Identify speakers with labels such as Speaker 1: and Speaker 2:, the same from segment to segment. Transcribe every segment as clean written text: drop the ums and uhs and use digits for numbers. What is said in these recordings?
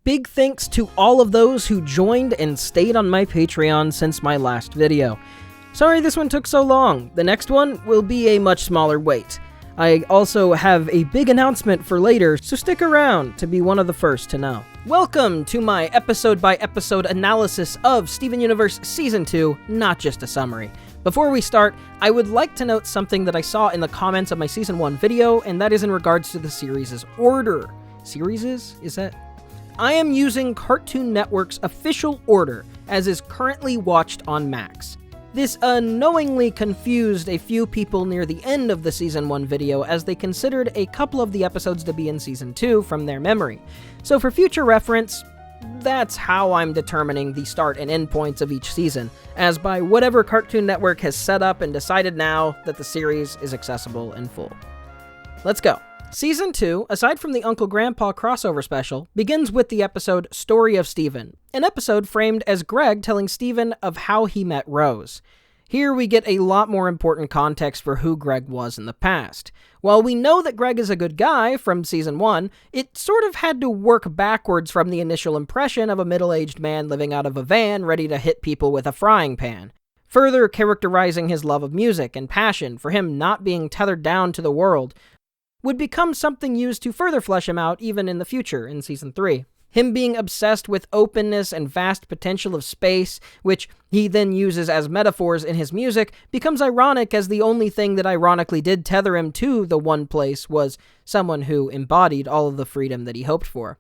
Speaker 1: Big thanks to all of those who joined and stayed on my Patreon since my last video. Sorry this one took so long. The next one will be a much smaller wait. I also have a big announcement for later, so stick around to be one of the first to know. Welcome to my episode-by-episode analysis of Steven Universe Season 2, not just a summary. Before we start, I would like to note something that I saw in the comments of my Season 1 video, and that is in regards to the series' order. Is that? I am using Cartoon Network's official order, as is currently watched on Max. This unknowingly confused a few people near the end of the Season 1 video as they considered a couple of the episodes to be in Season 2 from their memory. So for future reference, that's how I'm determining the start and end points of each season, as by whatever Cartoon Network has set up and decided now that the series is accessible in full. Let's go. Season 2, aside from the Uncle Grandpa crossover special, begins with the episode Story of Steven, an episode framed as Greg telling Steven of how he met Rose. Here we get a lot more important context for who Greg was in the past. While we know that Greg is a good guy from Season 1, it sort of had to work backwards from the initial impression of a middle-aged man living out of a van ready to hit people with a frying pan, further characterizing his love of music and passion for him not being tethered down to the world would become something used to further flesh him out even in the future in Season 3. Him being obsessed with openness and vast potential of space, which he then uses as metaphors in his music, becomes ironic as the only thing that ironically did tether him to the one place was someone who embodied all of the freedom that he hoped for.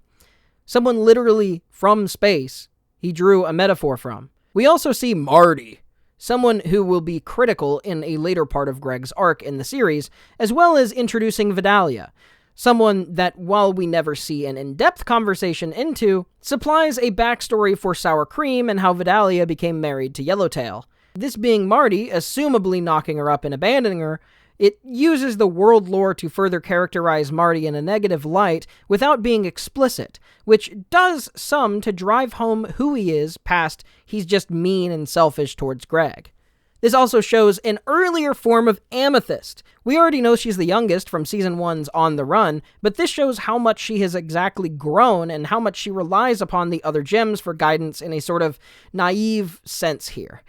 Speaker 1: Someone literally from space he drew a metaphor from. We also see Marty, someone who will be critical in a later part of Greg's arc in the series, as well as introducing Vidalia, someone that, while we never see an in-depth conversation into, supplies a backstory for Sour Cream and how Vidalia became married to Yellowtail. This being Marty, assumably knocking her up and abandoning her, it uses the world lore to further characterize Marty in a negative light without being explicit, which does some to drive home who he is past he's just mean and selfish towards Greg. This also shows an earlier form of Amethyst. We already know she's the youngest from Season 1's On the Run, but this shows how much she has exactly grown and how much she relies upon the other gems for guidance in a sort of naive sense here.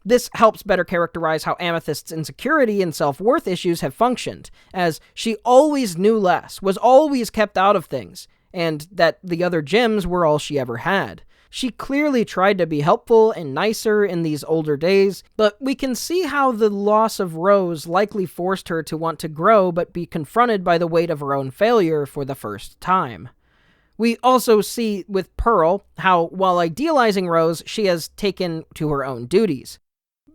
Speaker 1: This helps better characterize how Amethyst's insecurity and self-worth issues have functioned, as she always knew less, was always kept out of things, and that the other gems were all she ever had. She clearly tried to be helpful and nicer in these older days, but we can see how the loss of Rose likely forced her to want to grow but be confronted by the weight of her own failure for the first time. We also see with Pearl how, while idealizing Rose, she has taken to her own duties,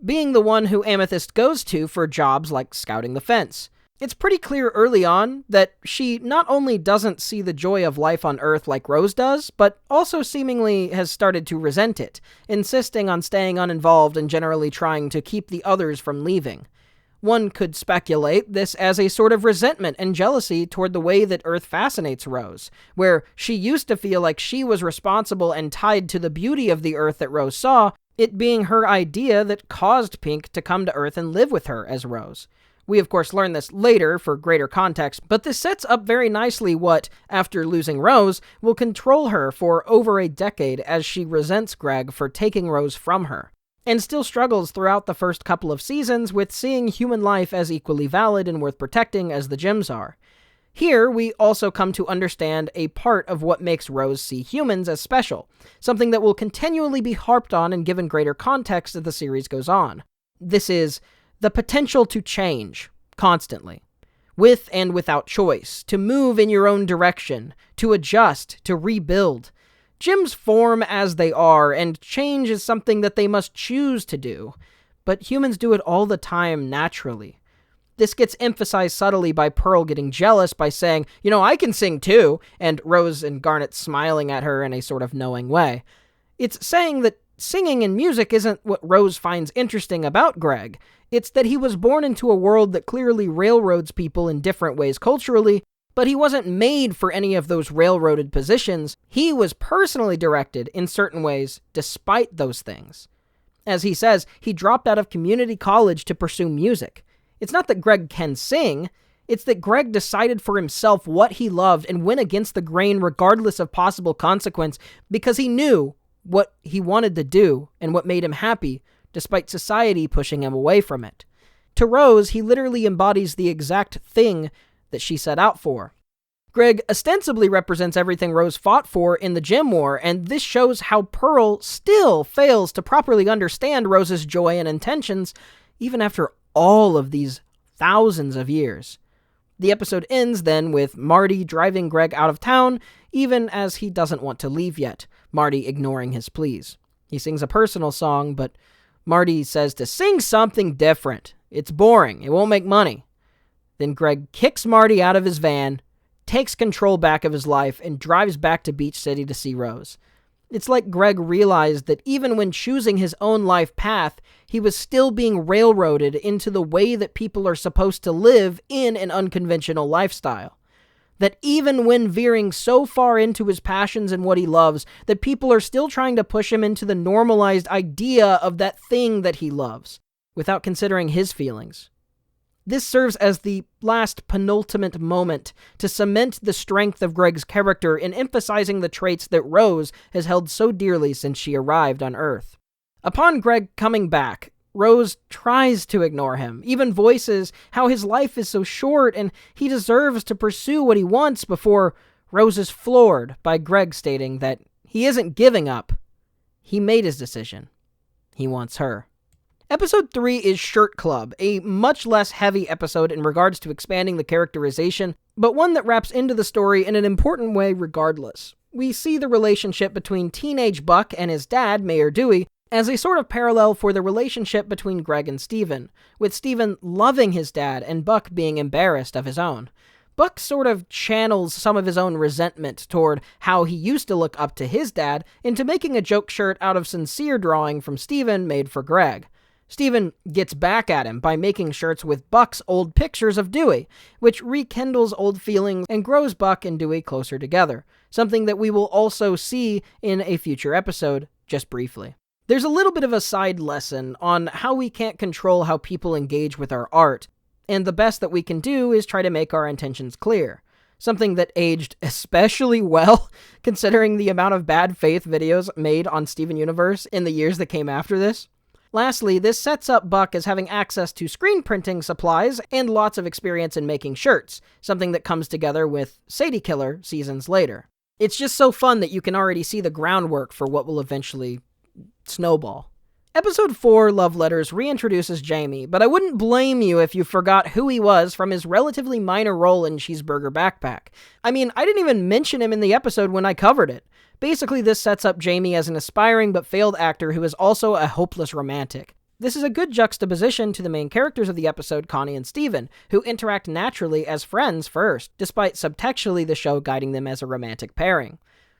Speaker 1: being the one who Amethyst goes to for jobs like scouting the fence. It's pretty clear early on that she not only doesn't see the joy of life on Earth like Rose does, but also seemingly has started to resent it, insisting on staying uninvolved and generally trying to keep the others from leaving. One could speculate this as a sort of resentment and jealousy toward the way that Earth fascinates Rose, where she used to feel like she was responsible and tied to the beauty of the Earth that Rose saw, it being her idea that caused Pink to come to Earth and live with her as Rose. We of course learn this later for greater context, but this sets up very nicely what, after losing Rose, will control her for over a decade as she resents Greg for taking Rose from her, and still struggles throughout the first couple of seasons with seeing human life as equally valid and worth protecting as the gems are. Here, we also come to understand a part of what makes Rose see humans as special, something that will continually be harped on and given greater context as the series goes on. This is the potential to change, constantly, with and without choice, to move in your own direction, to adjust, to rebuild. Gems form as they are, and change is something that they must choose to do, but humans do it all the time naturally. This gets emphasized subtly by Pearl getting jealous by saying, I can sing too, and Rose and Garnet smiling at her in a sort of knowing way. It's saying that singing and music isn't what Rose finds interesting about Greg. It's that he was born into a world that clearly railroads people in different ways culturally, but he wasn't made for any of those railroaded positions. He was personally directed in certain ways despite those things. As he says, he dropped out of community college to pursue music. It's not that Greg can sing, It's that Greg decided for himself what he loved and went against the grain regardless of possible consequence because he knew what he wanted to do and what made him happy, despite society pushing him away from it. To Rose, he literally embodies the exact thing that she set out for. Greg ostensibly represents everything Rose fought for in the gym war, and this shows how Pearl still fails to properly understand Rose's joy and intentions, even after all of these thousands of years. The episode ends then with Marty driving Greg out of town, even as he doesn't want to leave yet, Marty ignoring his pleas. He sings a personal song, but Marty says to sing something different. It's boring. It won't make money. Then Greg kicks Marty out of his van, takes control back of his life, and drives back to Beach City to see Rose. It's like Greg realized that even when choosing his own life path, he was still being railroaded into the way that people are supposed to live in an unconventional lifestyle. That even when veering so far into his passions and what he loves, that people are still trying to push him into the normalized idea of that thing that he loves, without considering his feelings. This serves as the last penultimate moment to cement the strength of Greg's character in emphasizing the traits that Rose has held so dearly since she arrived on Earth. Upon Greg coming back, Rose tries to ignore him, even voices how his life is so short and he deserves to pursue what he wants before Rose is floored by Greg stating that he isn't giving up. He made his decision. He wants her. Episode 3 is Shirt Club, a much less heavy episode in regards to expanding the characterization, but one that wraps into the story in an important way regardless. We see the relationship between teenage Buck and his dad, Mayor Dewey, as a sort of parallel for the relationship between Greg and Steven, with Steven loving his dad and Buck being embarrassed of his own. Buck sort of channels some of his own resentment toward how he used to look up to his dad into making a joke shirt out of sincere drawing from Steven made for Greg. Steven gets back at him by making shirts with Buck's old pictures of Dewey, which rekindles old feelings and grows Buck and Dewey closer together, something that we will also see in a future episode, just briefly. There's a little bit of a side lesson on how we can't control how people engage with our art, and the best that we can do is try to make our intentions clear. Something that aged especially well, considering the amount of bad faith videos made on Steven Universe in the years that came after this. Lastly, this sets up Buck as having access to screen printing supplies and lots of experience in making shirts, something that comes together with Sadie Killer seasons later. It's just so fun that you can already see the groundwork for what will eventually snowball. Episode 4, Love Letters, reintroduces Jamie, but I wouldn't blame you if you forgot who he was from his relatively minor role in Cheeseburger Backpack. I mean, I didn't even mention him in the episode when I covered it. Basically, this sets up Jamie as an aspiring but failed actor who is also a hopeless romantic. This is a good juxtaposition to the main characters of the episode, Connie and Steven, who interact naturally as friends first, despite subtextually the show guiding them as a romantic pairing.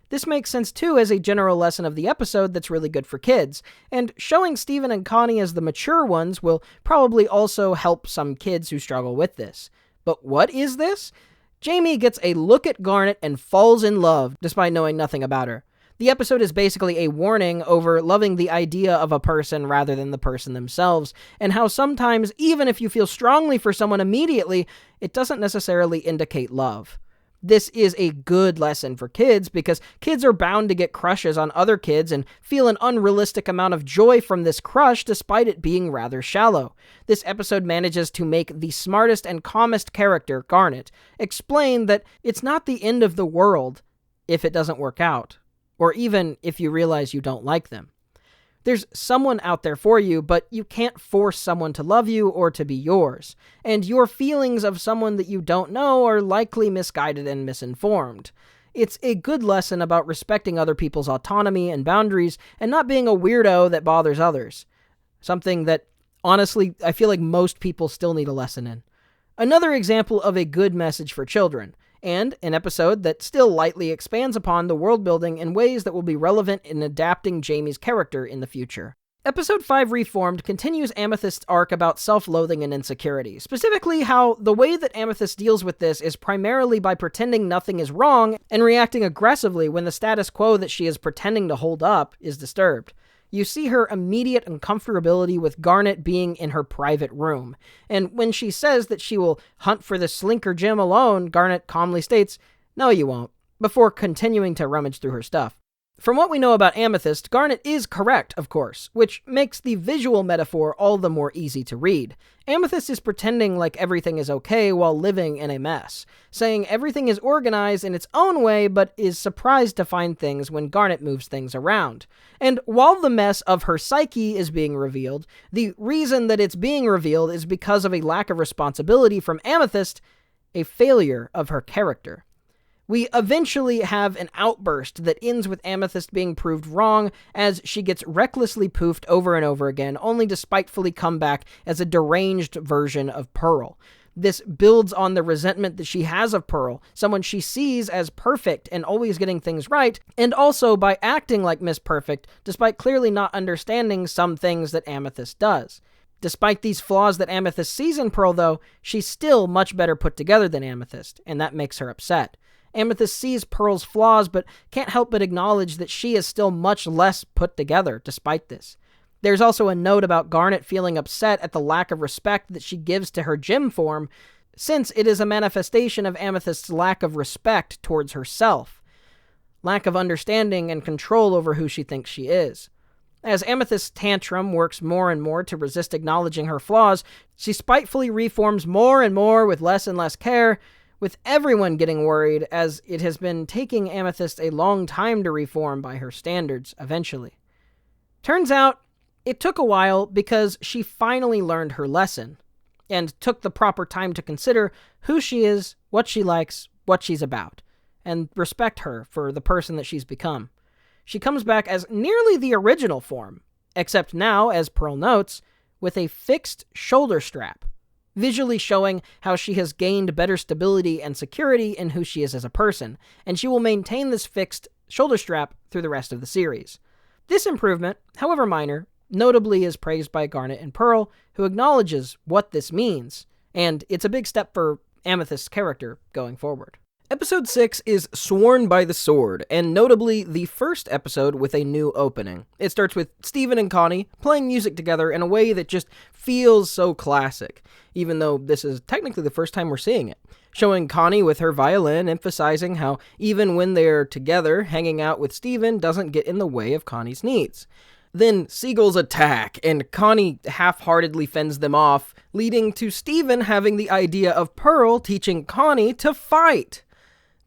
Speaker 1: This makes sense too as a general lesson of the episode that's really good for kids, and showing Steven and Connie as the mature ones will probably also help some kids who struggle with this. But what is this? Jamie gets a look at Garnet and falls in love, despite knowing nothing about her. The episode is basically a warning over loving the idea of a person rather than the person themselves, and how sometimes, even if you feel strongly for someone immediately, it doesn't necessarily indicate love. This is a good lesson for kids because kids are bound to get crushes on other kids and feel an unrealistic amount of joy from this crush despite it being rather shallow. This episode manages to make the smartest and calmest character, Garnet, explain that it's not the end of the world if it doesn't work out, or even if you realize you don't like them. There's someone out there for you, but you can't force someone to love you or to be yours. And your feelings of someone that you don't know are likely misguided and misinformed. It's a good lesson about respecting other people's autonomy and boundaries and not being a weirdo that bothers others. Something that, honestly, I feel like most people still need a lesson in. Another example of a good message for children, and an episode that still lightly expands upon the world building in ways that will be relevant in adapting Jamie's character in the future. Episode 5, Reformed, continues Amethyst's arc about self-loathing and insecurity, specifically how the way that Amethyst deals with this is primarily by pretending nothing is wrong and reacting aggressively when the status quo that she is pretending to hold up is disturbed. You see her immediate uncomfortability with Garnet being in her private room. And when she says that she will hunt for the Slinker gem alone, Garnet calmly states, "No, you won't," before continuing to rummage through her stuff. From what we know about Amethyst, Garnet is correct, of course, which makes the visual metaphor all the more easy to read. Amethyst is pretending like everything is okay while living in a mess, saying everything is organized in its own way, but is surprised to find things when Garnet moves things around. And while the mess of her psyche is being revealed, the reason that it's being revealed is because of a lack of responsibility from Amethyst, a failure of her character. We eventually have an outburst that ends with Amethyst being proved wrong as she gets recklessly poofed over and over again, only to spitefully come back as a deranged version of Pearl. This builds on the resentment that she has of Pearl, someone she sees as perfect and always getting things right, and also by acting like Miss Perfect, despite clearly not understanding some things that Amethyst does. Despite these flaws that Amethyst sees in Pearl, though, she's still much better put together than Amethyst, and that makes her upset. Amethyst sees Pearl's flaws, but can't help but acknowledge that she is still much less put together despite this. There's also a note about Garnet feeling upset at the lack of respect that she gives to her gem form, since it is a manifestation of Amethyst's lack of respect towards herself, lack of understanding and control over who she thinks she is. As Amethyst's tantrum works more and more to resist acknowledging her flaws, she spitefully reforms more and more with less and less care, with everyone getting worried as it has been taking Amethyst a long time to reform by her standards eventually. Turns out, it took a while because she finally learned her lesson, and took the proper time to consider who she is, what she likes, what she's about, and respect her for the person that she's become. She comes back as nearly the original form, except now, as Pearl notes, with a fixed shoulder strap, visually showing how she has gained better stability and security in who she is as a person, and she will maintain this fixed shoulder strap through the rest of the series. This improvement, however minor, notably is praised by Garnet and Pearl, who acknowledges what this means, and it's a big step for Amethyst's character going forward. Episode 6 is Sworn by the Sword, and notably the first episode with a new opening. It starts with Steven and Connie playing music together in a way that just feels so classic, even though this is technically the first time we're seeing it. Showing Connie with her violin, emphasizing how even when they're together, hanging out with Steven doesn't get in the way of Connie's needs. Then seagulls attack, and Connie half-heartedly fends them off, leading to Steven having the idea of Pearl teaching Connie to fight.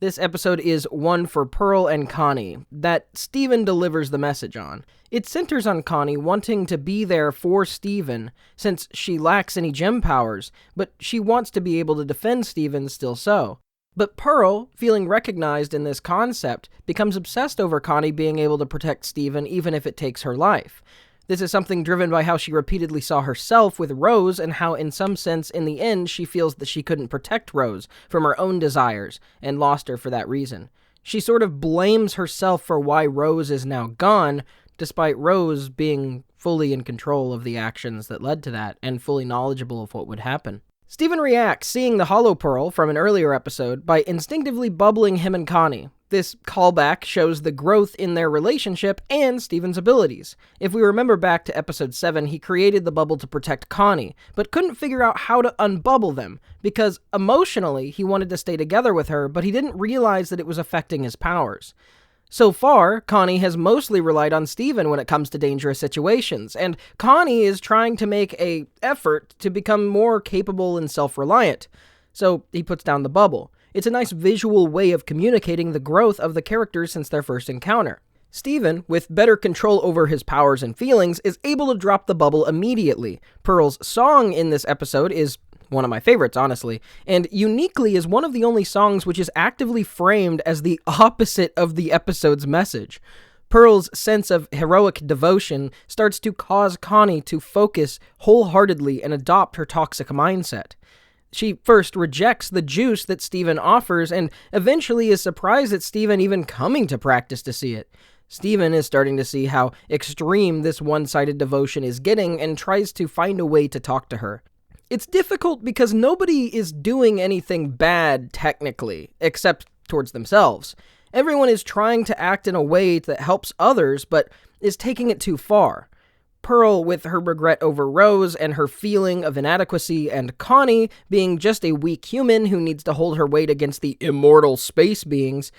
Speaker 1: This episode is one for Pearl and Connie, that Steven delivers the message on. It centers on Connie wanting to be there for Steven, since she lacks any gem powers, but she wants to be able to defend Steven still so. But Pearl, feeling recognized in this concept, becomes obsessed over Connie being able to protect Steven even if it takes her life. This is something driven by how she repeatedly saw herself with Rose, and how in some sense in the end she feels that she couldn't protect Rose from her own desires and lost her for that reason. She sort of blames herself for why Rose is now gone, despite Rose being fully in control of the actions that led to that and fully knowledgeable of what would happen. Steven reacts, seeing the Hollow Pearl from an earlier episode, by instinctively bubbling him and Connie. This callback shows the growth in their relationship and Steven's abilities. If we remember back to episode 7, he created the bubble to protect Connie, but couldn't figure out how to unbubble them, because emotionally he wanted to stay together with her, but he didn't realize that it was affecting his powers. So far, Connie has mostly relied on Steven when it comes to dangerous situations, and Connie is trying to make an effort to become more capable and self-reliant. So he puts down the bubble. It's a nice visual way of communicating the growth of the characters since their first encounter. Steven, with better control over his powers and feelings, is able to drop the bubble immediately. Pearl's song in this episode is one of my favorites, honestly, and uniquely is one of the only songs which is actively framed as the opposite of the episode's message. Pearl's sense of heroic devotion starts to cause Connie to focus wholeheartedly and adopt her toxic mindset. She first rejects the juice that Steven offers, and eventually is surprised at Steven even coming to practice to see it. Steven is starting to see how extreme this one-sided devotion is getting, and tries to find a way to talk to her. It's difficult because nobody is doing anything bad, technically, except towards themselves. Everyone is trying to act in a way that helps others, but is taking it too far. Pearl with her regret over Rose and her feeling of inadequacy, and Connie being just a weak human who needs to hold her weight against the immortal space beings.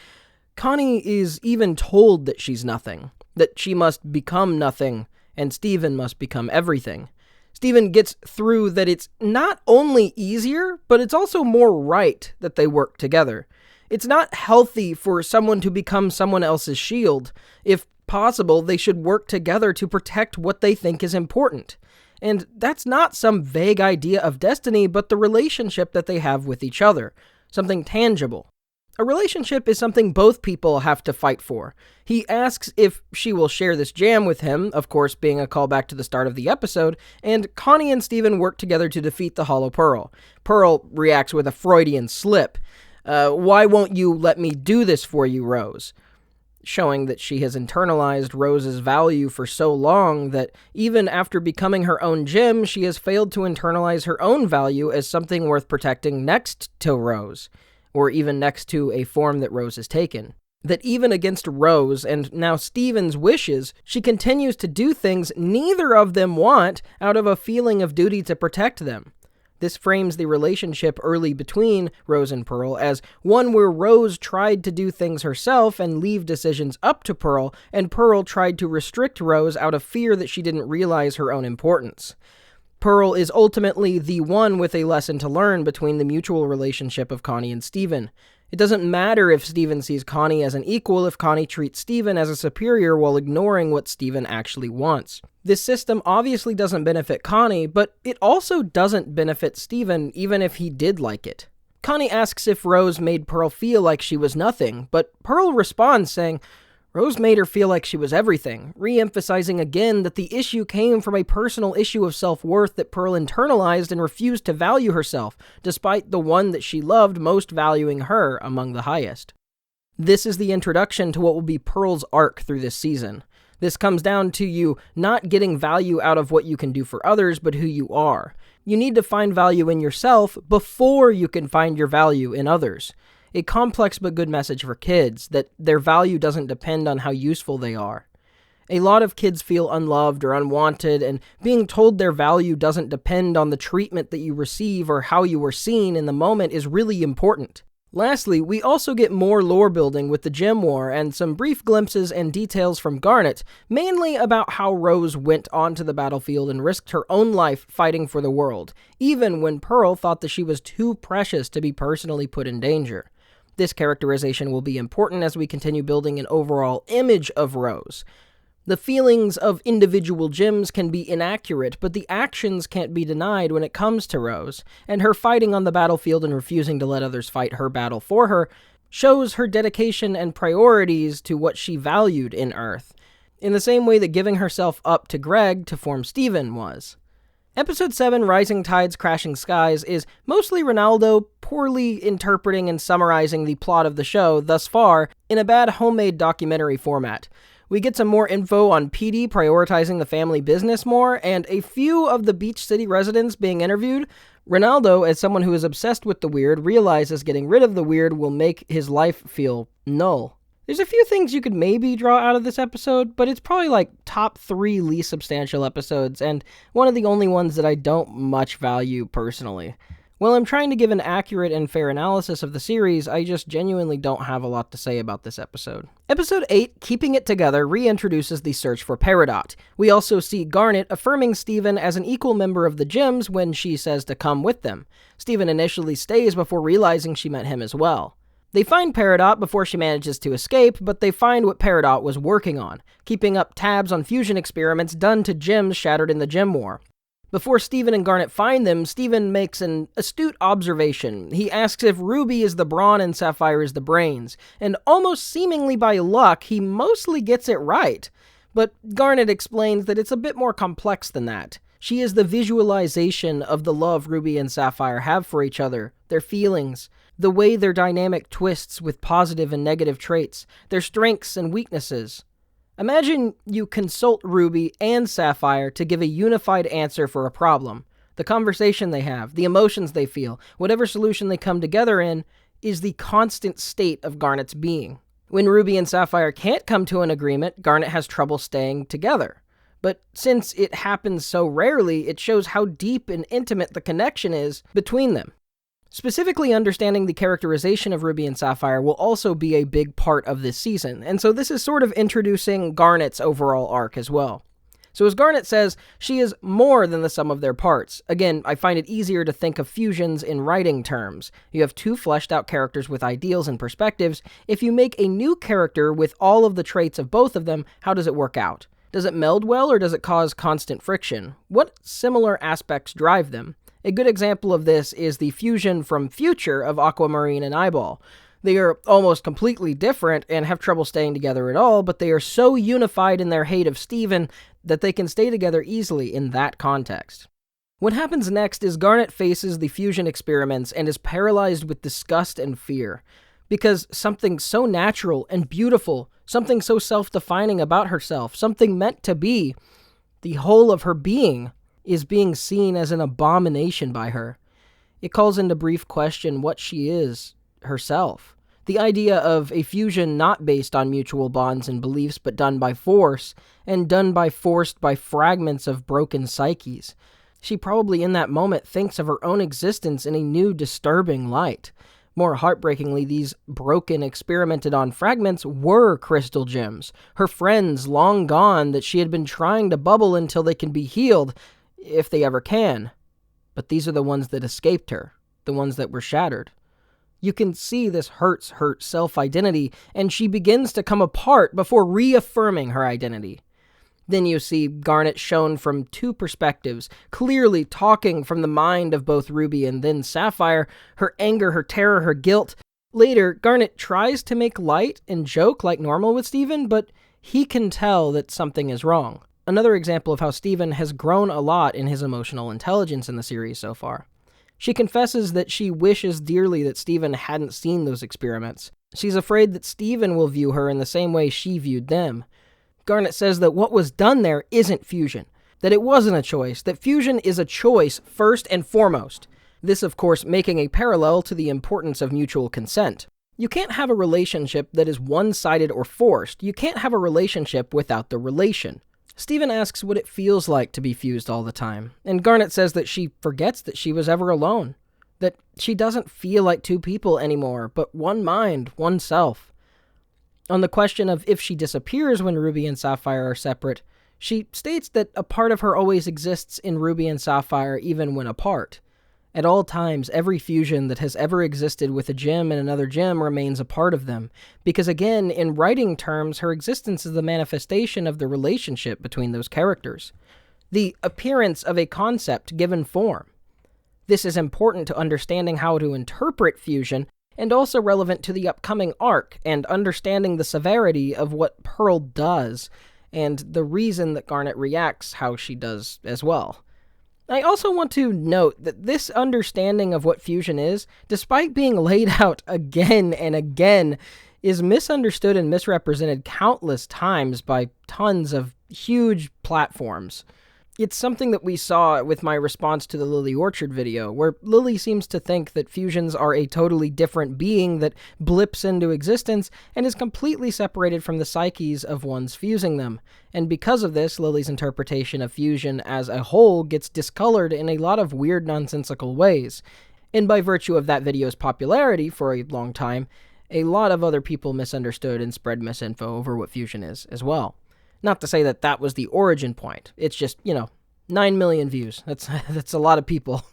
Speaker 1: Connie is even told that she's nothing, that she must become nothing, and Steven must become everything. Steven gets through that it's not only easier, but it's also more right that they work together. It's not healthy for someone to become someone else's shield. If possible, they should work together to protect what they think is important. And that's not some vague idea of destiny, but the relationship that they have with each other. Something tangible. A relationship is something both people have to fight for. He asks if she will share this jam with him, of course being a callback to the start of the episode, and Connie and Steven work together to defeat the Hollow Pearl. Pearl reacts with a Freudian slip. Why won't you let me do this for you, Rose? Showing that she has internalized Rose's value for so long that even after becoming her own gem, she has failed to internalize her own value as something worth protecting next to Rose. Or even next to a form that Rose has taken. That even against Rose, and now Steven's wishes, she continues to do things neither of them want out of a feeling of duty to protect them. This frames the relationship early between Rose and Pearl as one where Rose tried to do things herself and leave decisions up to Pearl, and Pearl tried to restrict Rose out of fear that she didn't realize her own importance. Pearl is ultimately the one with a lesson to learn between the mutual relationship of Connie and Steven. It doesn't matter if Steven sees Connie as an equal if Connie treats Steven as a superior while ignoring what Steven actually wants. This system obviously doesn't benefit Connie, but it also doesn't benefit Steven even if he did like it. Connie asks if Rose made Pearl feel like she was nothing, but Pearl responds saying, Rose made her feel like she was everything, re-emphasizing again that the issue came from a personal issue of self-worth that Pearl internalized and refused to value herself, despite the one that she loved most valuing her among the highest. This is the introduction to what will be Pearl's arc through this season. This comes down to you not getting value out of what you can do for others, but who you are. You need to find value in yourself before you can find your value in others. A complex but good message for kids, that their value doesn't depend on how useful they are. A lot of kids feel unloved or unwanted, and being told their value doesn't depend on the treatment that you receive or how you were seen in the moment is really important. Lastly, we also get more lore building with the Gem War and some brief glimpses and details from Garnet, mainly about how Rose went onto the battlefield and risked her own life fighting for the world, even when Pearl thought that she was too precious to be personally put in danger. This characterization will be important as we continue building an overall image of Rose. The feelings of individual gems can be inaccurate, but the actions can't be denied when it comes to Rose, and her fighting on the battlefield and refusing to let others fight her battle for her shows her dedication and priorities to what she valued in Earth, in the same way that giving herself up to Greg to form Steven was. Episode 7, Rising Tides, Crashing Skies, is mostly Ronaldo poorly interpreting and summarizing the plot of the show thus far in a bad homemade documentary format. We get some more info on PD prioritizing the family business more, and a few of the Beach City residents being interviewed. Ronaldo, as someone who is obsessed with the weird, realizes getting rid of the weird will make his life feel null. There's a few things you could maybe draw out of this episode, but it's probably like top 3 least substantial episodes, and one of the only ones that I don't much value personally. While I'm trying to give an accurate and fair analysis of the series, I just genuinely don't have a lot to say about this episode. Episode 8, Keeping It Together, reintroduces the search for Peridot. We also see Garnet affirming Steven as an equal member of the Gems when she says to come with them. Steven initially stays before realizing she meant him as well. They find Peridot before she manages to escape, but they find what Peridot was working on, keeping up tabs on fusion experiments done to gems shattered in the Gem War. Before Steven and Garnet find them, Steven makes an astute observation. He asks if Ruby is the brawn and Sapphire is the brains, and almost seemingly by luck, he mostly gets it right. But Garnet explains that it's a bit more complex than that. She is the visualization of the love Ruby and Sapphire have for each other, their feelings, the way their dynamic twists with positive and negative traits, their strengths and weaknesses. Imagine you consult Ruby and Sapphire to give a unified answer for a problem. The conversation they have, the emotions they feel, whatever solution they come together in, is the constant state of Garnet's being. When Ruby and Sapphire can't come to an agreement, Garnet has trouble staying together. But since it happens so rarely, it shows how deep and intimate the connection is between them. Specifically, understanding the characterization of Ruby and Sapphire will also be a big part of this season, and so this is sort of introducing Garnet's overall arc as well. So as Garnet says, she is more than the sum of their parts. Again, I find it easier to think of fusions in writing terms. You have two fleshed out characters with ideals and perspectives. If you make a new character with all of the traits of both of them, how does it work out? Does it meld well, or does it cause constant friction? What similar aspects drive them? A good example of this is the fusion from Future of Aquamarine and Eyeball. They are almost completely different and have trouble staying together at all, but they are so unified in their hate of Steven that they can stay together easily in that context. What happens next is Garnet faces the fusion experiments and is paralyzed with disgust and fear, because something so natural and beautiful, something so self-defining about herself, something meant to be, the whole of her being, is being seen as an abomination by her. It calls into brief question what she is herself. The idea of a fusion not based on mutual bonds and beliefs, but done by force, and done by forced by fragments of broken psyches. She probably in that moment thinks of her own existence in a new disturbing light. More heartbreakingly, these broken, experimented on fragments were crystal gems, her friends long gone that she had been trying to bubble until they can be healed, if they ever can. But these are the ones that escaped her, the ones that were shattered. You can see this hurts her self-identity, and she begins to come apart before reaffirming her identity. Then you see Garnet shown from two perspectives, clearly talking from the mind of both Ruby and then Sapphire, her anger, her terror, her guilt. Later, Garnet tries to make light and joke like normal with Steven, but he can tell that something is wrong. Another example of how Steven has grown a lot in his emotional intelligence in the series so far. She confesses that she wishes dearly that Steven hadn't seen those experiments. She's afraid that Steven will view her in the same way she viewed them. Garnet says that what was done there isn't fusion, that it wasn't a choice, that fusion is a choice first and foremost. This, of course, making a parallel to the importance of mutual consent. You can't have a relationship that is one-sided or forced. You can't have a relationship without the relation. Steven asks what it feels like to be fused all the time, and Garnet says that she forgets that she was ever alone, that she doesn't feel like two people anymore, but one mind, one self. On the question of if she disappears when Ruby and Sapphire are separate, she states that a part of her always exists in Ruby and Sapphire even when apart. At all times, every fusion that has ever existed with a gem and another gem remains a part of them, because again, in writing terms, her existence is the manifestation of the relationship between those characters, the appearance of a concept given form. This is important to understanding how to interpret fusion, and also relevant to the upcoming arc, and understanding the severity of what Pearl does, and the reason that Garnet reacts how she does as well. I also want to note that this understanding of what fusion is, despite being laid out again and again, is misunderstood and misrepresented countless times by tons of huge platforms. It's something that we saw with my response to the Lily Orchard video, where Lily seems to think that fusions are a totally different being that blips into existence and is completely separated from the psyches of ones fusing them. And because of this, Lily's interpretation of fusion as a whole gets discolored in a lot of weird, nonsensical ways. And by virtue of that video's popularity for a long time, a lot of other people misunderstood and spread misinfo over what fusion is as well. Not to say that that was the origin point. It's just, 9 million views. That's a lot of people.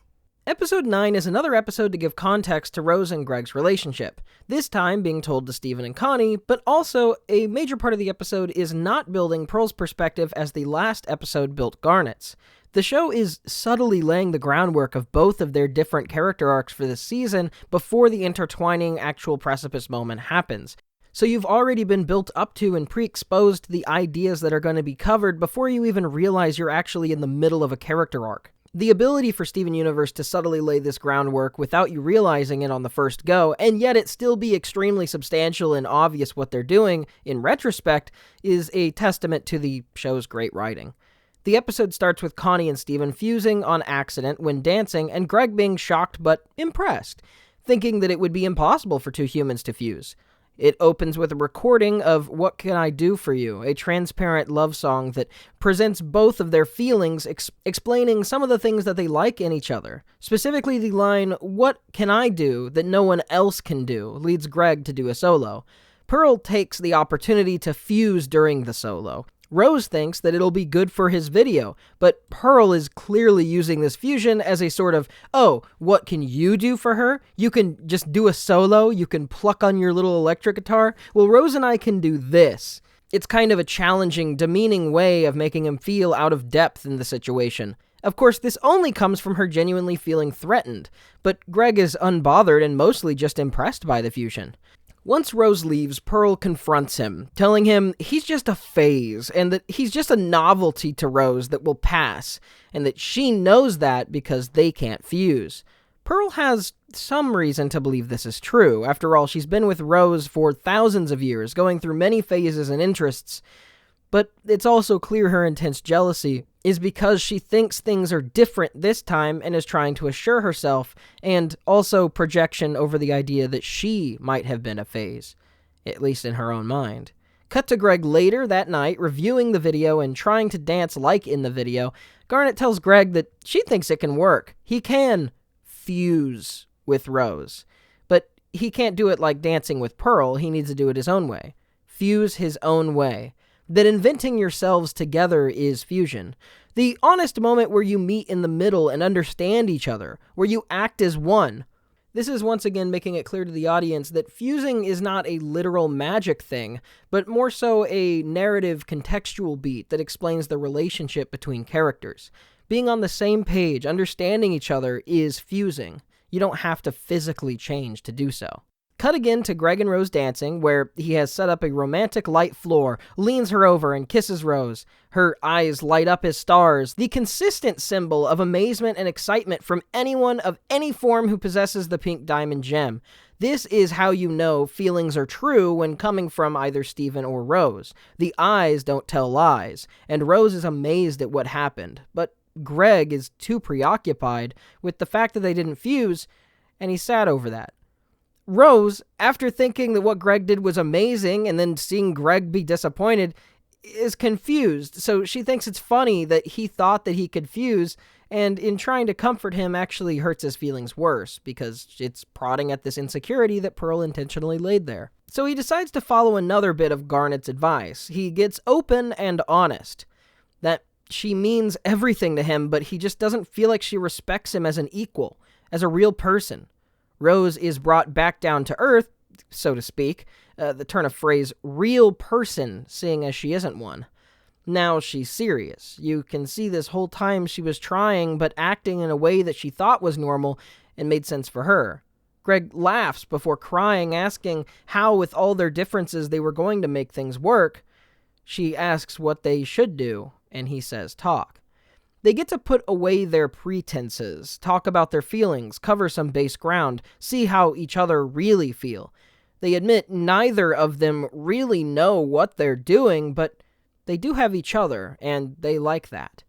Speaker 1: Episode 9 is another episode to give context to Rose and Greg's relationship, this time being told to Steven and Connie, but also a major part of the episode is not building Pearl's perspective as the last episode built Garnet's. The show is subtly laying the groundwork of both of their different character arcs for this season before the intertwining actual precipice moment happens. So you've already been built up to and pre-exposed to the ideas that are going to be covered before you even realize you're actually in the middle of a character arc. The ability for Steven Universe to subtly lay this groundwork without you realizing it on the first go, and yet it still be extremely substantial and obvious what they're doing, in retrospect, is a testament to the show's great writing. The episode starts with Connie and Steven fusing on accident when dancing, and Greg being shocked but impressed, thinking that it would be impossible for two humans to fuse. It opens with a recording of What Can I Do For You, a transparent love song that presents both of their feelings, explaining some of the things that they like in each other. Specifically, the line, "What can I do that no one else can do?" leads Greg to do a solo. Pearl takes the opportunity to fuse during the solo. Rose thinks that it'll be good for his video, but Pearl is clearly using this fusion as a sort of, oh, what can you do for her? You can just do a solo? You can pluck on your little electric guitar? Well, Rose and I can do this. It's kind of a challenging, demeaning way of making him feel out of depth in the situation. Of course, this only comes from her genuinely feeling threatened, but Greg is unbothered and mostly just impressed by the fusion. Once Rose leaves, Pearl confronts him, telling him he's just a phase, and that he's just a novelty to Rose that will pass, and that she knows that because they can't fuse. Pearl has some reason to believe this is true. After all, she's been with Rose for thousands of years, going through many phases and interests, but it's also clear her intense jealousy is because she thinks things are different this time and is trying to assure herself, and also projection over the idea that she might have been a phase, at least in her own mind. Cut to Greg later that night, reviewing the video and trying to dance like in the video. Garnet tells Greg that she thinks it can work. He can fuse with Rose, but he can't do it like dancing with Pearl. He needs to do it his own way. Fuse his own way. That inventing yourselves together is fusion. The honest moment where you meet in the middle and understand each other, where you act as one. This is once again making it clear to the audience that fusing is not a literal magic thing, but more so a narrative contextual beat that explains the relationship between characters. Being on the same page, understanding each other, is fusing. You don't have to physically change to do so. Cut again to Greg and Rose dancing, where he has set up a romantic light floor, leans her over and kisses Rose. Her eyes light up as stars, the consistent symbol of amazement and excitement from anyone of any form who possesses the pink diamond gem. This is how you know feelings are true when coming from either Steven or Rose. The eyes don't tell lies, and Rose is amazed at what happened, but Greg is too preoccupied with the fact that they didn't fuse, and he's sad over that. Rose, after thinking that what Greg did was amazing and then seeing Greg be disappointed, is confused. So she thinks it's funny that he thought that he could fuse, and in trying to comfort him actually hurts his feelings worse because it's prodding at this insecurity that Pearl intentionally laid there. So he decides to follow another bit of Garnet's advice. He gets open and honest. That she means everything to him, but he just doesn't feel like she respects him as an equal, as a real person. Rose is brought back down to earth, so to speak, the turn of phrase real person, seeing as she isn't one. Now she's serious. You can see this whole time she was trying, but acting in a way that she thought was normal and made sense for her. Greg laughs before crying, asking how, with all their differences, they were going to make things work. She asks what they should do, and he says talk. They get to put away their pretenses, talk about their feelings, cover some base ground, see how each other really feel. They admit neither of them really know what they're doing, but they do have each other, and they like that.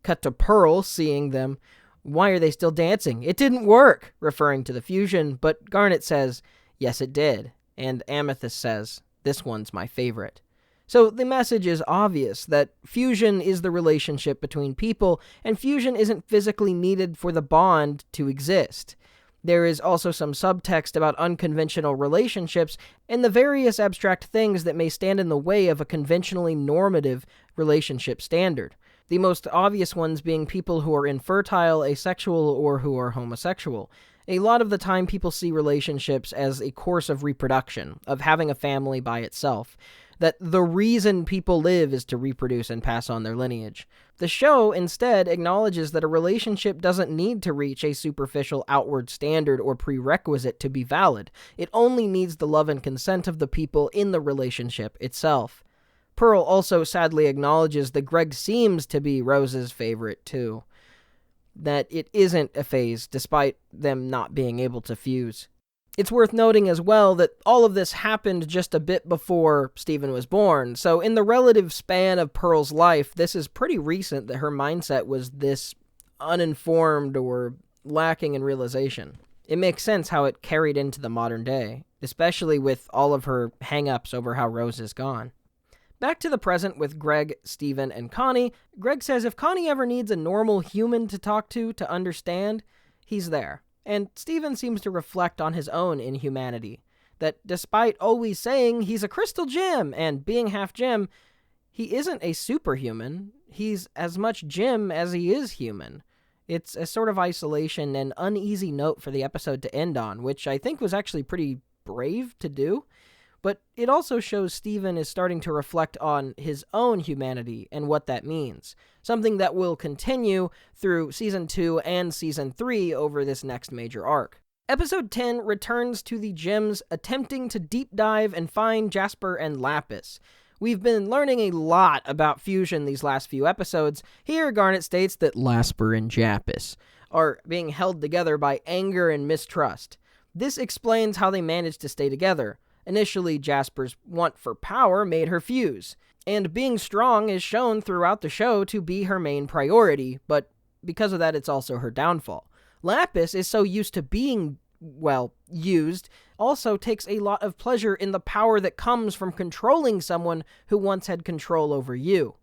Speaker 1: Cut to Pearl, seeing them. Why are they still dancing? It didn't work, referring to the fusion, but Garnet says, yes it did, and Amethyst says, this one's my favorite. So the message is obvious, that fusion is the relationship between people, and fusion isn't physically needed for the bond to exist. There is also some subtext about unconventional relationships and the various abstract things that may stand in the way of a conventionally normative relationship standard. The most obvious ones being people who are infertile, asexual, or who are homosexual. A lot of the time people see relationships as a course of reproduction, of having a family by itself. That the reason people live is to reproduce and pass on their lineage. The show, instead, acknowledges that a relationship doesn't need to reach a superficial outward standard or prerequisite to be valid. It only needs the love and consent of the people in the relationship itself. Pearl also sadly acknowledges that Greg seems to be Rose's favorite, too. That it isn't a phase, despite them not being able to fuse. It's worth noting as well that all of this happened just a bit before Steven was born, so in the relative span of Pearl's life, this is pretty recent that her mindset was this uninformed or lacking in realization. It makes sense how it carried into the modern day. especially with all of her hang-ups over how Rose is gone. Back to the present with Greg, Steven, and Connie. Greg says if Connie ever needs a normal human to talk to understand, he's there. And Steven seems to reflect on his own inhumanity, that despite always saying he's a crystal gem and being half gem, he isn't a superhuman. He's as much gem as he is human. It's a sort of isolation and uneasy note for the episode to end on, which I think was actually pretty brave to do. But it also shows Steven is starting to reflect on his own humanity and what that means, something that will continue through Season 2 and Season 3 over this next major arc. Episode 10 returns to the gems attempting to deep dive and find Jasper and Lapis. We've been learning a lot about fusion these last few episodes. Here, Garnet states that Jasper and Japis are being held together by anger and mistrust. This explains how they managed to stay together. Initially, Jasper's want for power made her fuse, and being strong is shown throughout the show to be her main priority, but because of that, it's also her downfall. Lapis is so used to being, used, also takes a lot of pleasure in the power that comes from controlling someone who once had control over you.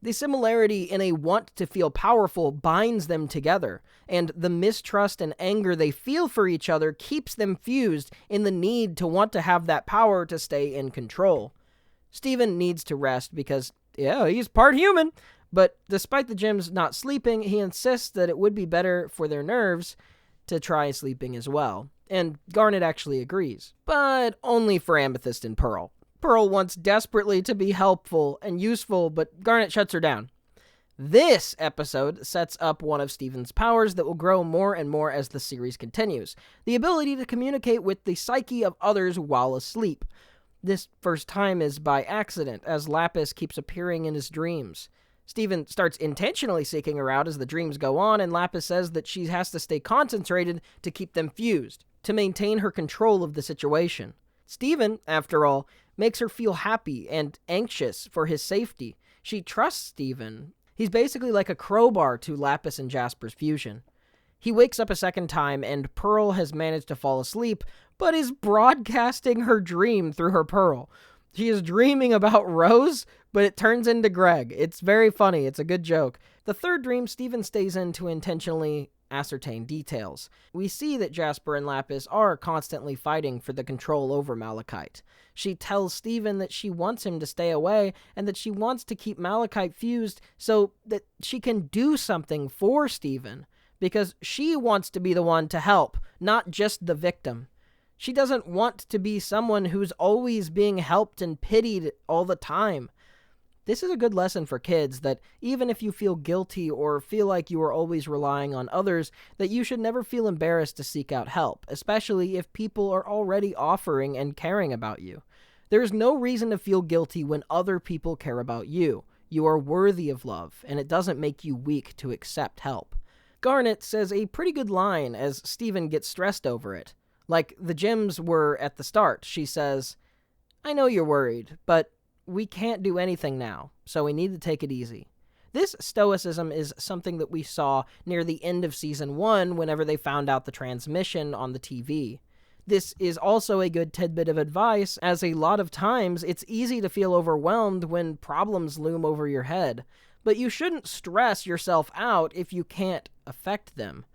Speaker 1: The similarity in a want to feel powerful binds them together, and the mistrust and anger they feel for each other keeps them fused in the need to want to have that power to stay in control. Steven needs to rest because, he's part human, but despite the gems not sleeping, he insists that it would be better for their nerves to try sleeping as well, and Garnet actually agrees, but only for Amethyst and Pearl. Pearl wants desperately to be helpful and useful, but Garnet shuts her down. This episode sets up one of Steven's powers that will grow more and more as the series continues, the ability to communicate with the psyche of others while asleep. This first time is by accident, as Lapis keeps appearing in his dreams. Steven starts intentionally seeking her out as the dreams go on, and Lapis says that she has to stay concentrated to keep them fused, to maintain her control of the situation. Steven, after all, makes her feel happy and anxious for his safety. She trusts Steven. He's basically like a crowbar to Lapis and Jasper's fusion. He wakes up a second time, and Pearl has managed to fall asleep, but is broadcasting her dream through her Pearl. She is dreaming about Rose, but it turns into Greg. It's very funny. It's a good joke. The third dream, Steven stays in to intentionally ascertain details. We see that Jasper and Lapis are constantly fighting for the control over Malachite. She tells Steven that she wants him to stay away and that she wants to keep Malachite fused so that she can do something for Steven, because she wants to be the one to help, not just the victim. She doesn't want to be someone who's always being helped and pitied all the time. This is a good lesson for kids, that even if you feel guilty or feel like you are always relying on others, that you should never feel embarrassed to seek out help, especially if people are already offering and caring about you. There is no reason to feel guilty when other people care about you. You are worthy of love, and it doesn't make you weak to accept help. Garnet says a pretty good line as Steven gets stressed over it. Like the gems were at the start, she says, "I know you're worried, but we can't do anything now, so we need to take it easy." This stoicism is something that we saw near the end of Season 1 whenever they found out the transmission on the TV. This is also a good tidbit of advice, as a lot of times it's easy to feel overwhelmed when problems loom over your head, but you shouldn't stress yourself out if you can't affect them.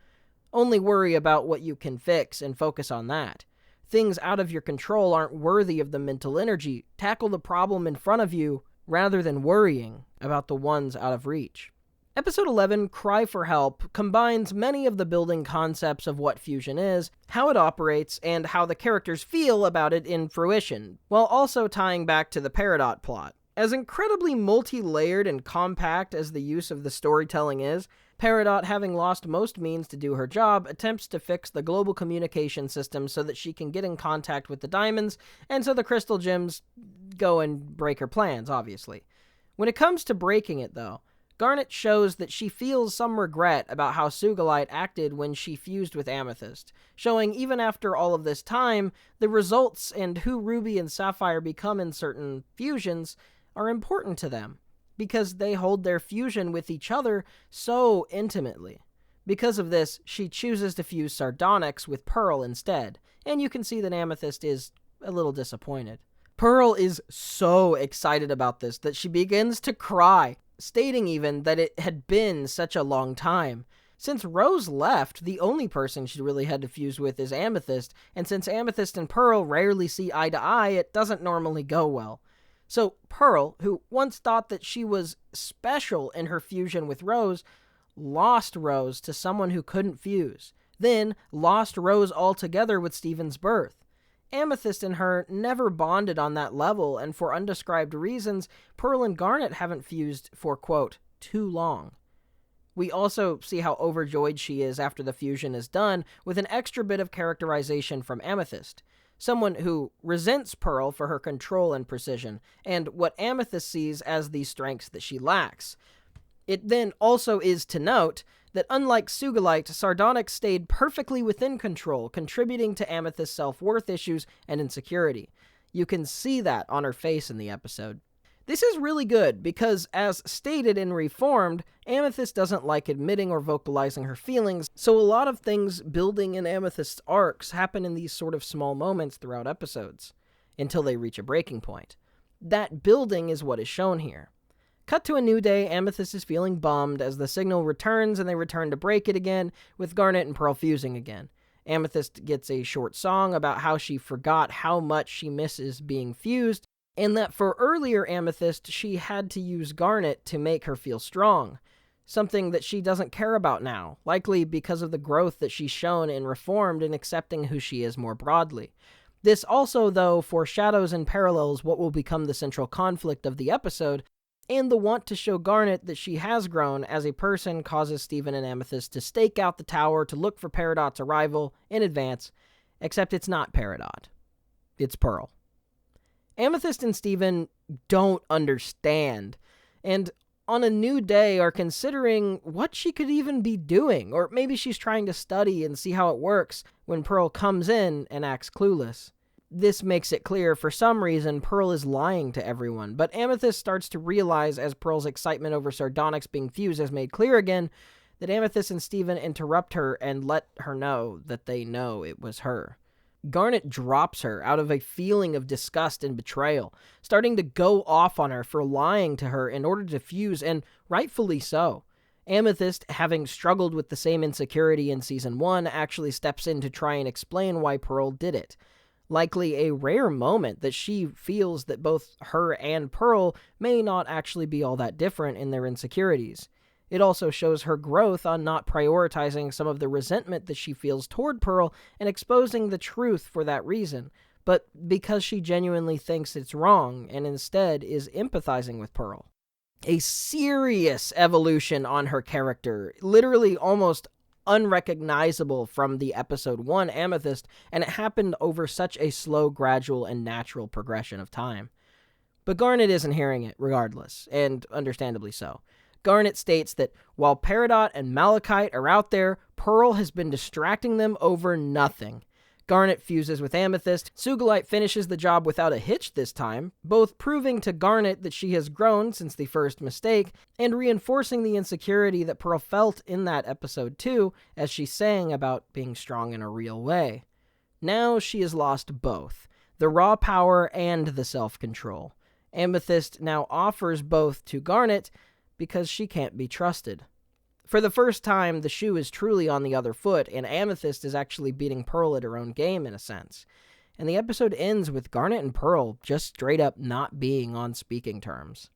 Speaker 1: Only worry about what you can fix and focus on that. Things out of your control aren't worthy of the mental energy. Tackle the problem in front of you rather than worrying about the ones out of reach. Episode 11, Cry for Help, combines many of the building concepts of what fusion is, how it operates, and how the characters feel about it in fruition, while also tying back to the Peridot plot. As incredibly multi-layered and compact as the use of the storytelling is, Peridot, having lost most means to do her job, attempts to fix the global communication system so that she can get in contact with the diamonds, and so the crystal gems go and break her plans, obviously. When it comes to breaking it, though, Garnet shows that she feels some regret about how Sugalite acted when she fused with Amethyst, showing even after all of this time, the results and who Ruby and Sapphire become in certain fusions are important to them, because they hold their fusion with each other so intimately. Because of this, she chooses to fuse Sardonyx with Pearl instead, and you can see that Amethyst is a little disappointed. Pearl is so excited about this that she begins to cry, stating even that it had been such a long time. Since Rose left, the only person she really had to fuse with is Ameythst, and since Amethyst and Pearl rarely see eye to eye, it doesn't normally go well. So Pearl, who once thought that she was special in her fusion with Rose, lost Rose to someone who couldn't fuse, then lost Rose altogether with Steven's birth. Amethyst and her never bonded on that level, and for undescribed reasons, Pearl and Garnet haven't fused for, quote, too long. We also see how overjoyed she is after the fusion is done, with an extra bit of characterization from Amethyst, someone who resents Pearl for her control and precision, and what Amethyst sees as the strengths that she lacks. It then also is to note that unlike Sugilite, Sardonyx stayed perfectly within control, contributing to Amethyst's self-worth issues and insecurity. You can see that on her face in the episode. This is really good because, as stated in Reformed, Amethyst doesn't like admitting or vocalizing her feelings, so a lot of things building in Amethyst's arcs happen in these sort of small moments throughout episodes, until they reach a breaking point. That building is what is shown here. Cut to a new day, Amethyst is feeling bummed as the signal returns and they return to break it again, with Garnet and Pearl fusing again. Amethyst gets a short song about how she forgot how much she misses being fused, and that for earlier Amethyst, she had to use Garnet to make her feel strong, something that she doesn't care about now, likely because of the growth that she's shown in Reformed in accepting who she is more broadly. This also, though, foreshadows and parallels what will become the central conflict of the episode, and the want to show Garnet that she has grown as a person causes Steven and Amethyst to stake out the tower to look for Peridot's arrival in advance, except it's not Peridot. It's Pearl. Amethyst and Steven don't understand, and on a new day are considering what she could even be doing, or maybe she's trying to study and see how it works when Pearl comes in and acts clueless. This makes it clear, for some reason, Pearl is lying to everyone, but Amethyst starts to realize, as Pearl's excitement over Sardonyx being fused is made clear again, that Amethyst and Steven interrupt her and let her know that they know it was her. Garnet drops her out of a feeling of disgust and betrayal, starting to go off on her for lying to her in order to fuse, and rightfully so. Amethyst, having struggled with the same insecurity in Season 1, actually steps in to try and explain why Pearl did it. Likely a rare moment that she feels that both her and Pearl may not actually be all that different in their insecurities. It also shows her growth on not prioritizing some of the resentment that she feels toward Pearl and exposing the truth for that reason, but because she genuinely thinks it's wrong and instead is empathizing with Pearl. A serious evolution on her character, literally almost unrecognizable from the episode 1 Amethyst, and it happened over such a slow, gradual, and natural progression of time. But Garnet isn't hearing it regardless, and understandably so. Garnet states that while Peridot and Malachite are out there, Pearl has been distracting them over nothing. Garnet fuses with Amethyst. Sugilite finishes the job without a hitch this time, both proving to Garnet that she has grown since the first mistake, and reinforcing the insecurity that Pearl felt in that episode too, as she sang about being strong in a real way. Now she has lost both, the raw power and the self-control. Amethyst now offers both to Garnet because she can't be trusted. For the first time, the shoe is truly on the other foot, and Amethyst is actually beating Pearl at her own game in a sense. And the episode ends with Garnet and Pearl just straight up not being on speaking terms.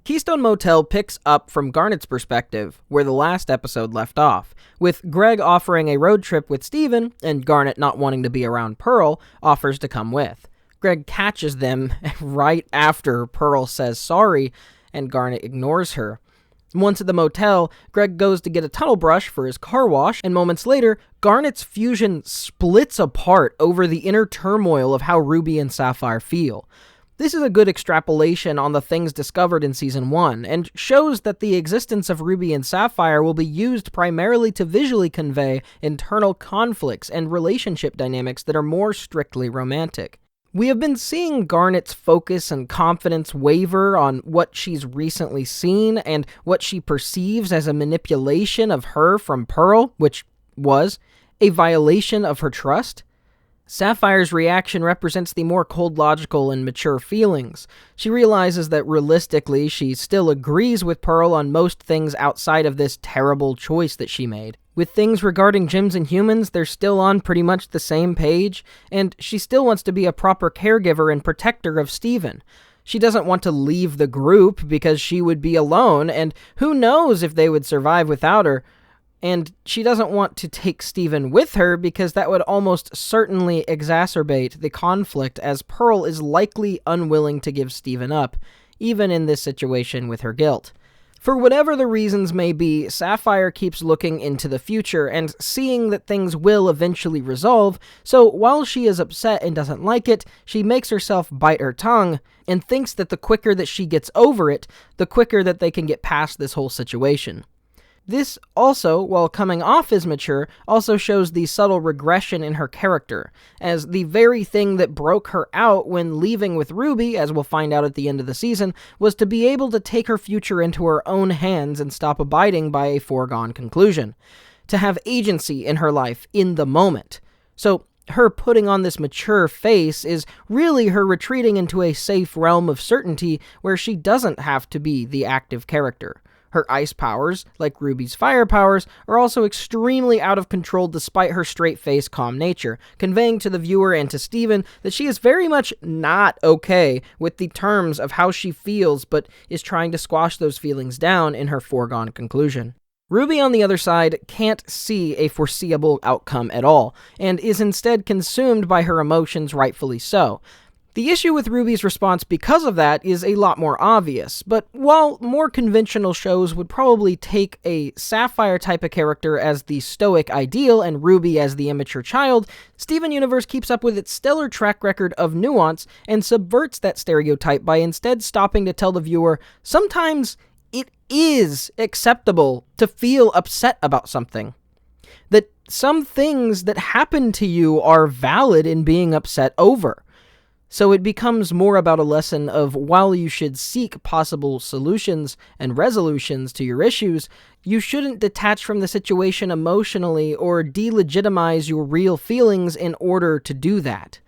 Speaker 1: Keystone Motel picks up from Garnet's perspective where the last episode left off, with Greg offering a road trip with Steven, and Garnet, not wanting to be around Pearl, offers to come with. Greg catches them right after Pearl says sorry, and Garnet ignores her. Once at the motel, Greg goes to get a tunnel brush for his car wash, and moments later, Garnet's fusion splits apart over the inner turmoil of how Ruby and Sapphire feel. This is a good extrapolation on the things discovered in Season 1, and shows that the existence of Ruby and Sapphire will be used primarily to visually convey internal conflicts and relationship dynamics that are more strictly romantic. We have been seeing Garnet's focus and confidence waver on what she's recently seen and what she perceives as a manipulation of her from Pearl, which was a violation of her trust. Sapphire's reaction represents the more cold, logical, and mature feelings. She realizes that realistically, she still agrees with Pearl on most things outside of this terrible choice that she made. With things regarding gyms and humans, they're still on pretty much the same page, and she still wants to be a proper caregiver and protector of Steven. She doesn't want to leave the group because she would be alone, and who knows if they would survive without her. And she doesn't want to take Steven with her because that would almost certainly exacerbate the conflict, as Pearl is likely unwilling to give Steven up, even in this situation with her guilt. For whatever the reasons may be, Sapphire keeps looking into the future and seeing that things will eventually resolve, so while she is upset and doesn't like it, she makes herself bite her tongue and thinks that the quicker that she gets over it, the quicker that they can get past this whole situation. This also, while coming off as mature, also shows the subtle regression in her character, as the very thing that broke her out when leaving with Ruby, as we'll find out at the end of the season, was to be able to take her future into her own hands and stop abiding by a foregone conclusion. To have agency in her life in the moment. So, her putting on this mature face is really her retreating into a safe realm of certainty where she doesn't have to be the active character. Her ice powers, like Ruby's fire powers, are also extremely out of control despite her straight-faced, calm nature, conveying to the viewer and to Steven that she is very much not okay with the terms of how she feels, but is trying to squash those feelings down in her foregone conclusion. Ruby, on the other side, can't see a foreseeable outcome at all, and is instead consumed by her emotions, rightfully so. The issue with Ruby's response because of that is a lot more obvious, but while more conventional shows would probably take a Sapphire type of character as the stoic ideal and Ruby as the immature child, Steven Universe keeps up with its stellar track record of nuance and subverts that stereotype by instead stopping to tell the viewer, sometimes it is acceptable to feel upset about something. That some things that happen to you are valid in being upset over. So it becomes more about a lesson of while you should seek possible solutions and resolutions to your issues, you shouldn't detach from the situation emotionally or delegitimize your real feelings in order to do that.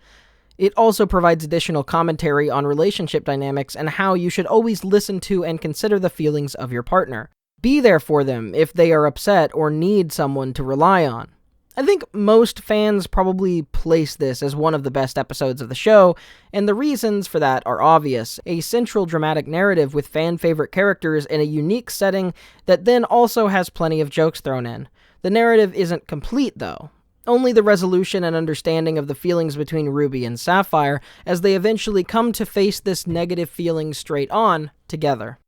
Speaker 1: It also provides additional commentary on relationship dynamics and how you should always listen to and consider the feelings of your partner. Be there for them if they are upset or need someone to rely on. I think most fans probably place this as one of the best episodes of the show, and the reasons for that are obvious. A central dramatic narrative with fan-favorite characters in a unique setting that then also has plenty of jokes thrown in. The narrative isn't complete, though. Only the resolution and understanding of the feelings between Ruby and Sapphire as they eventually come to face this negative feeling straight on together.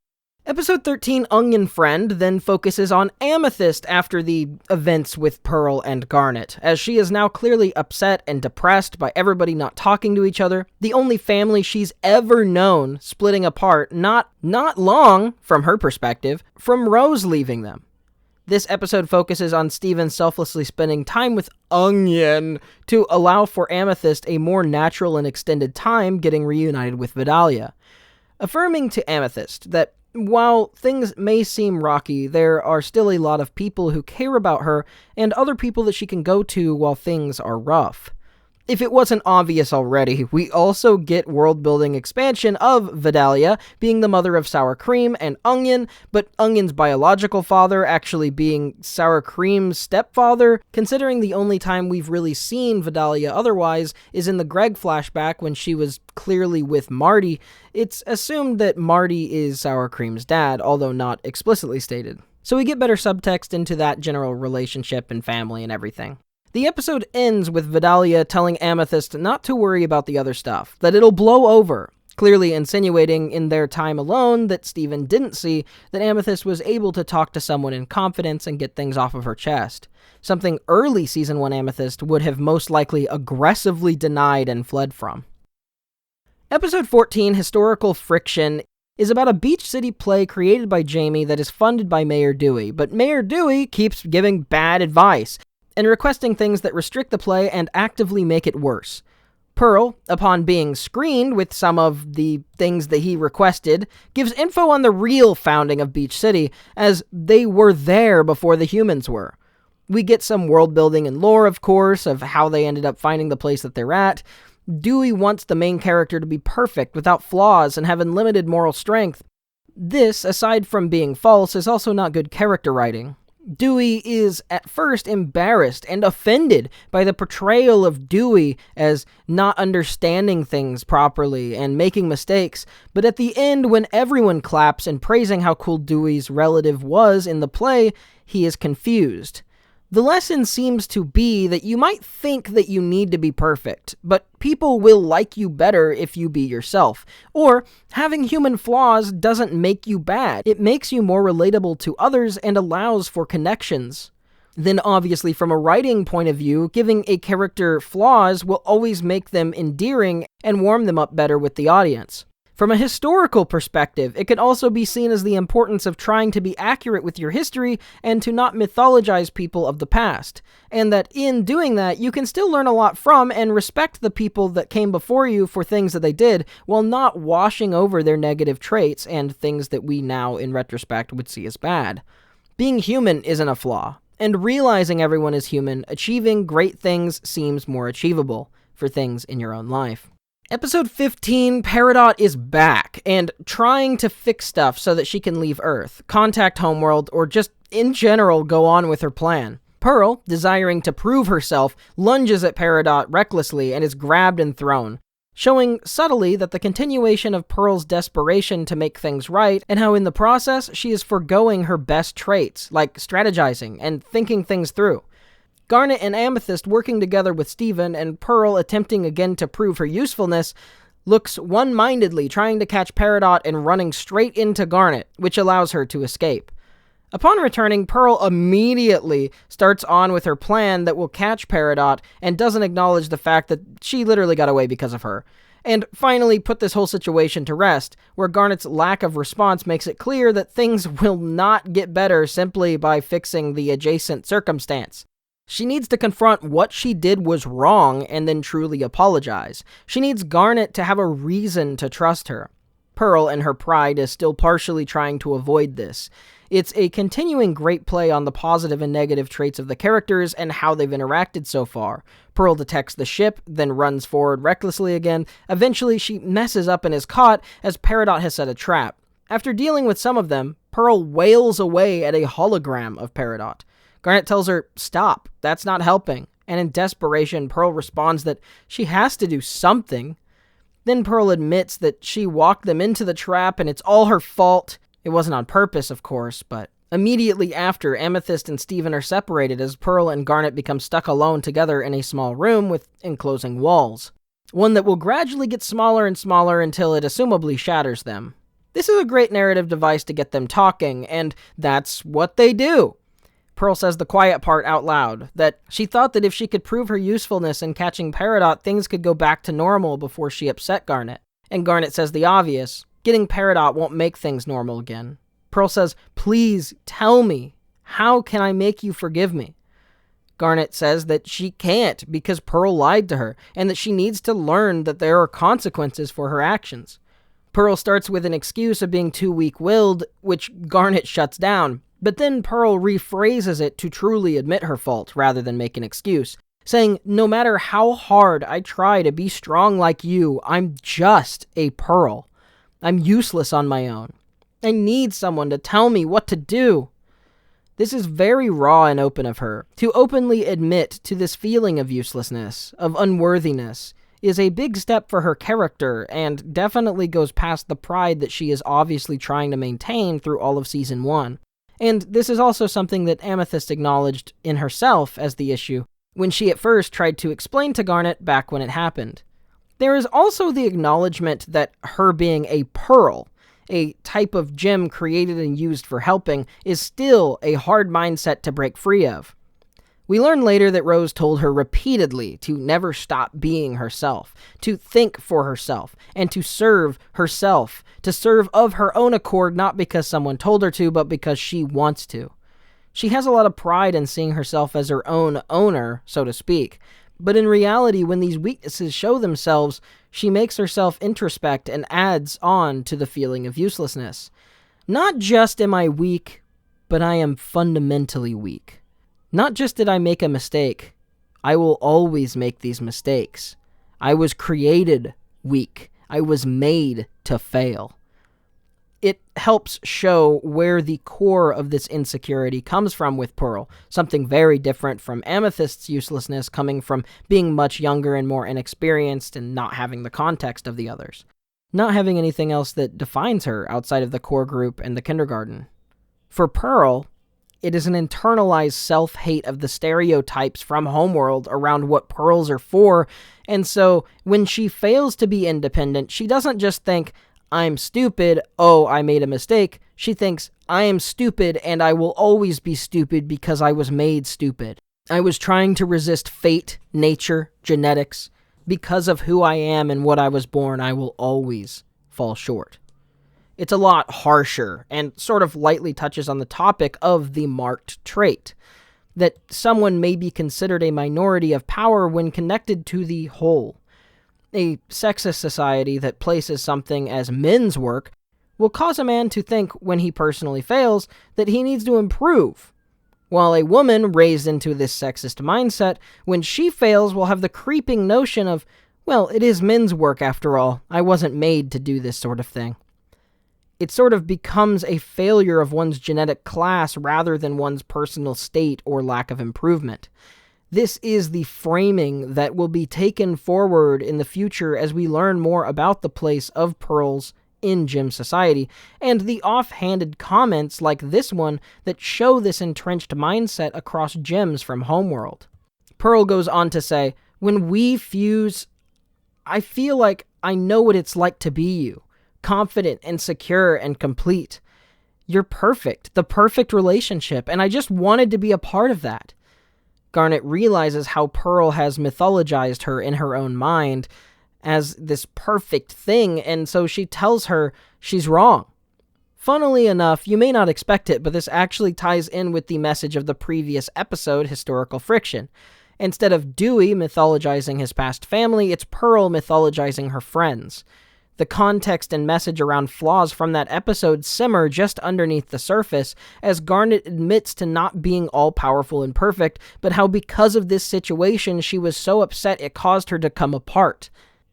Speaker 1: Episode 13, Onion Friend, then focuses on Amethyst after the events with Pearl and Garnet, as she is now clearly upset and depressed by everybody not talking to each other, the only family she's ever known splitting apart not long, from her perspective, from Rose leaving them. This episode focuses on Steven selflessly spending time with Onion to allow for Amethyst a more natural and extended time getting reunited with Vidalia, affirming to Amethyst that while things may seem rocky, there are still a lot of people who care about her and other people that she can go to while things are rough. If it wasn't obvious already, we also get world-building expansion of Vidalia being the mother of Sour Cream and Onion, but Onion's biological father actually being Sour Cream's stepfather, considering the only time we've really seen Vidalia otherwise is in the Greg flashback when she was clearly with Marty. It's assumed that Marty is Sour Cream's dad, although not explicitly stated. So we get better subtext into that general relationship and family and everything. The episode ends with Vidalia telling Amethyst not to worry about the other stuff, that it'll blow over, clearly insinuating in their time alone that Steven didn't see that Amethyst was able to talk to someone in confidence and get things off of her chest. Something early Season 1 Amethyst would have most likely aggressively denied and fled from. Episode 14, Historical Friction, is about a Beach City play created by Jamie that is funded by Mayor Dewey, but Mayor Dewey keeps giving bad advice and requesting things that restrict the play and actively make it worse. Pearl, upon being screened with some of the things that he requested, gives info on the real founding of Beach City, as they were there before the humans were. We get some world building and lore, of course, of how they ended up finding the place that they're at. Dewey wants the main character to be perfect, without flaws, and have unlimited moral strength. This, aside from being false, is also not good character writing. Dewey is at first embarrassed and offended by the portrayal of Dewey as not understanding things properly and making mistakes, but at the end, when everyone claps and praising how cool Dewey's relative was in the play, he is confused. The lesson seems to be that you might think that you need to be perfect, but people will like you better if you be yourself. Or, having human flaws doesn't make you bad. It makes you more relatable to others and allows for connections. Then obviously from a writing point of view, giving a character flaws will always make them endearing and warm them up better with the audience. From a historical perspective, it could also be seen as the importance of trying to be accurate with your history and to not mythologize people of the past, and that in doing that, you can still learn a lot from and respect the people that came before you for things that they did, while not washing over their negative traits and things that we now, in retrospect, would see as bad. Being human isn't a flaw, and realizing everyone is human, achieving great things seems more achievable for things in your own life. Episode 15, Peridot is back, and trying to fix stuff so that she can leave Earth, contact Homeworld, or just, in general, go on with her plan. Pearl, desiring to prove herself, lunges at Peridot recklessly and is grabbed and thrown, showing subtly that the continuation of Pearl's desperation to make things right, and how in the process she is forgoing her best traits, like strategizing and thinking things through. Garnet and Amethyst working together with Steven, and Pearl attempting again to prove her usefulness, looks one-mindedly trying to catch Peridot and running straight into Garnet, which allows her to escape. Upon returning, Pearl immediately starts on with her plan that will catch Peridot and doesn't acknowledge the fact that she literally got away because of her. And finally put this whole situation to rest, where Garnet's lack of response makes it clear that things will not get better simply by fixing the adjacent circumstance. She needs to confront what she did was wrong and then truly apologize. She needs Garnet to have a reason to trust her. Pearl, in her pride, is still partially trying to avoid this. It's a continuing great play on the positive and negative traits of the characters and how they've interacted so far. Pearl detects the ship, then runs forward recklessly again. Eventually, she messes up and is caught as Peridot has set a trap. After dealing with some of them, Pearl wails away at a hologram of Peridot. Garnet tells her, "Stop, that's not helping," and in desperation, Pearl responds that she has to do something. Then Pearl admits that she walked them into the trap and it's all her fault. It wasn't on purpose, of course, but immediately after, Amethyst and Steven are separated as Pearl and Garnet become stuck alone together in a small room with enclosing walls. One that will gradually get smaller and smaller until it assumably shatters them. This is a great narrative device to get them talking, and that's what they do. Pearl says the quiet part out loud, that she thought that if she could prove her usefulness in catching Peridot, things could go back to normal before she upset Garnet. And Garnet says the obvious, getting Peridot won't make things normal again. Pearl says, "Please tell me, how can I make you forgive me?" Garnet says that she can't because Pearl lied to her, and that she needs to learn that there are consequences for her actions. Pearl starts with an excuse of being too weak-willed, which Garnet shuts down. But then Pearl rephrases it to truly admit her fault, rather than make an excuse, saying, "No matter how hard I try to be strong like you, I'm just a Pearl. I'm useless on my own. I need someone to tell me what to do." This is very raw and open of her. To openly admit to this feeling of uselessness, of unworthiness, is a big step for her character, and definitely goes past the pride that she is obviously trying to maintain through all of Season 1. And this is also something that Amethyst acknowledged in herself as the issue, when she at first tried to explain to Garnet back when it happened. There is also the acknowledgement that her being a pearl, a type of gem created and used for helping, is still a hard mindset to break free of. We learn later that Rose told her repeatedly to never stop being herself, to think for herself, and to serve herself, to serve of her own accord, not because someone told her to, but because she wants to. She has a lot of pride in seeing herself as her own owner, so to speak, but in reality, when these weaknesses show themselves, she makes herself introspect and adds on to the feeling of uselessness. Not just am I weak, but I am fundamentally weak. Not just did I make a mistake, I will always make these mistakes. I was created weak. I was made to fail. It helps show where the core of this insecurity comes from with Pearl, something very different from Amethyst's uselessness coming from being much younger and more inexperienced and not having the context of the others. Not having anything else that defines her outside of the core group and the kindergarten. For Pearl, it is an internalized self-hate of the stereotypes from Homeworld around what pearls are for, and so when she fails to be independent, she doesn't just think, I'm stupid, oh, I made a mistake. She thinks, I am stupid and I will always be stupid because I was made stupid. I was trying to resist fate, nature, genetics. Because of who I am and what I was born, I will always fall short. It's a lot harsher and sort of lightly touches on the topic of the marked trait, that someone may be considered a minority of power when connected to the whole. A sexist society that places something as men's work will cause a man to think when he personally fails that he needs to improve, while a woman raised into this sexist mindset, when she fails, will have the creeping notion of, well, it is men's work after all, I wasn't made to do this sort of thing. It sort of becomes a failure of one's genetic class rather than one's personal state or lack of improvement. This is the framing that will be taken forward in the future as we learn more about the place of pearls in gym society, and the offhanded comments like this one that show this entrenched mindset across gyms from Homeworld. Pearl goes on to say, when we fuse, I feel like I know what it's like to be you, confident and secure and complete. You're perfect, the perfect relationship, and I just wanted to be a part of that. Garnet realizes how Pearl has mythologized her in her own mind as this perfect thing, and so she tells her she's wrong. Funnily enough, you may not expect it, but this actually ties in with the message of the previous episode, Historical Friction. Instead of Dewey mythologizing his past family, it's Pearl mythologizing her friends. The context and message around flaws from that episode simmer just underneath the surface, as Garnet admits to not being all-powerful and perfect, but how because of this situation she was so upset it caused her to come apart,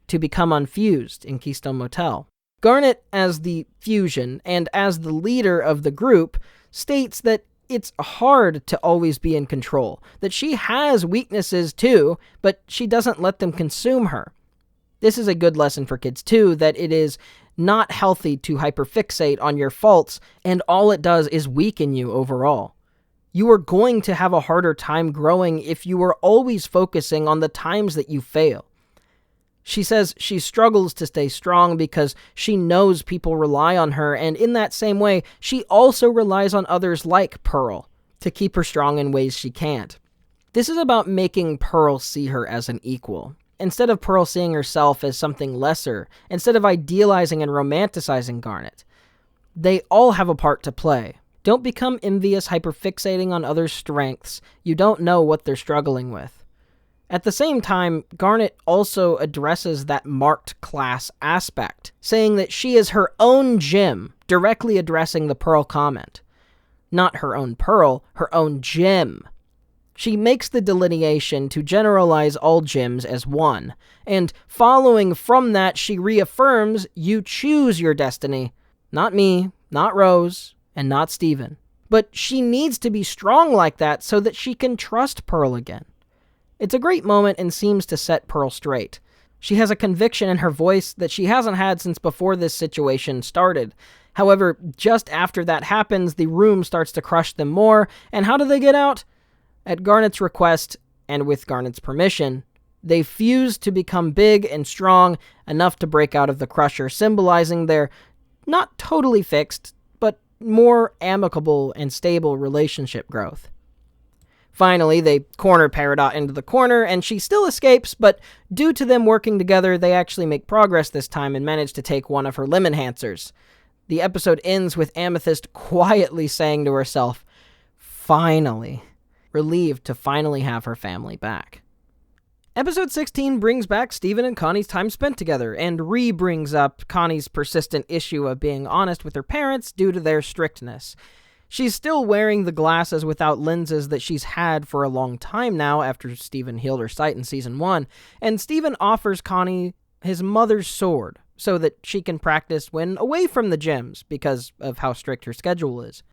Speaker 1: to become unfused in Keystone Motel. Garnet, as the fusion and as the leader of the group, states that it's hard to always be in control, that she has weaknesses too, but she doesn't let them consume her. This is a good lesson for kids too, that it is not healthy to hyperfixate on your faults, and all it does is weaken you overall. You are going to have a harder time growing if you are always focusing on the times that you fail. She says she struggles to stay strong because she knows people rely on her, and in that same way, she also relies on others like Pearl to keep her strong in ways she can't. This is about making Pearl see her as an equal. Instead of Pearl seeing herself as something lesser, instead of idealizing and romanticizing Garnet. They all have a part to play. Don't become envious, hyperfixating on others' strengths. You don't know what they're struggling with. At the same time, Garnet also addresses that marked class aspect, saying that she is her own gym, directly addressing the Pearl comment. Not her own Pearl, her own gym. She makes the delineation to generalize all gyms as one, and following from that, she reaffirms you choose your destiny. Not me, not Rose, and not Steven. But she needs to be strong like that so that she can trust Pearl again. It's a great moment and seems to set Pearl straight. She has a conviction in her voice that she hasn't had since before this situation started. However, just after that happens, the room starts to crush them more, and how do they get out? At Garnet's request, and with Garnet's permission, they fuse to become big and strong enough to break out of the crusher, symbolizing their not totally fixed, but more amicable and stable relationship growth. Finally, they corner Peridot into the corner, and she still escapes, but due to them working together, they actually make progress this time and manage to take one of her limb enhancers. The episode ends with Amethyst quietly saying to herself, finally, relieved to finally have her family back. Episode 16 brings back Steven and Connie's time spent together, and brings up Connie's persistent issue of being honest with her parents due to their strictness. She's still wearing the glasses without lenses that she's had for a long time now after Steven healed her sight in Season 1, and Steven offers Connie his mother's sword so that she can practice when away from the gyms because of how strict her schedule is.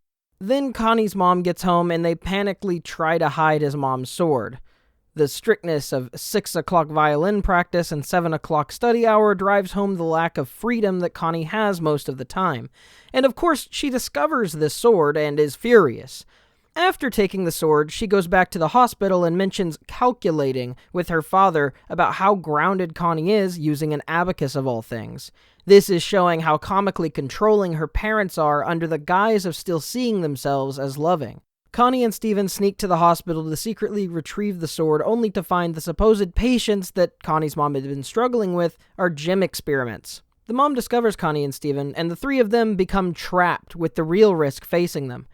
Speaker 1: Then Connie's mom gets home and they panically try to hide his mom's sword. The strictness of 6 o'clock violin practice and 7 o'clock study hour drives home the lack of freedom that Connie has most of the time. And of course, she discovers this sword and is furious. After taking the sword, she goes back to the hospital and mentions calculating with her father about how grounded Connie is using an abacus of all things. This is showing how comically controlling her parents are under the guise of still seeing themselves as loving. Connie and Steven sneak to the hospital to secretly retrieve the sword, only to find the supposed patients that Connie's mom had been struggling with are gym experiments. The mom discovers Connie and Steven, and the three of them become trapped with the real risk facing them.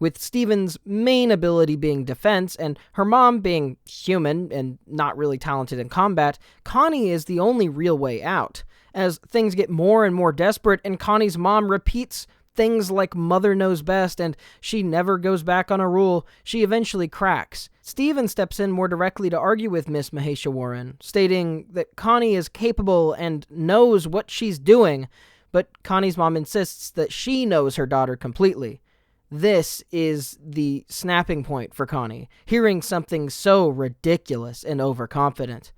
Speaker 1: With Steven's main ability being defense, and her mom being human and not really talented in combat, Connie is the only real way out. As things get more and more desperate, and Connie's mom repeats things like mother knows best and she never goes back on a rule, she eventually cracks. Steven steps in more directly to argue with Miss Maheswaran, stating that Connie is capable and knows what she's doing, but Connie's mom insists that she knows her daughter completely. This is the snapping point for Connie, hearing something so ridiculous and overconfident.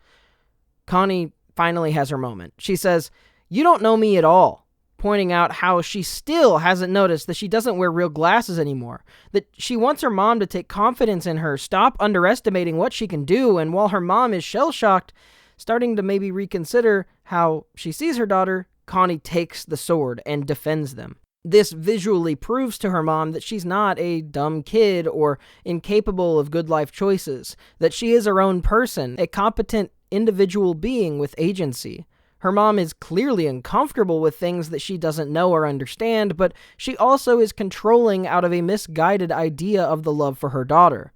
Speaker 1: Connie finally has her moment. She says, "You don't know me at all," pointing out how she still hasn't noticed that she doesn't wear real glasses anymore, that she wants her mom to take confidence in her, stop underestimating what she can do, and while her mom is shell-shocked, starting to maybe reconsider how she sees her daughter, Connie takes the sword and defends them. This visually proves to her mom that she's not a dumb kid or incapable of good life choices, that she is her own person, a competent individual being with agency. Her mom is clearly uncomfortable with things that she doesn't know or understand, but she also is controlling out of a misguided idea of the love for her daughter.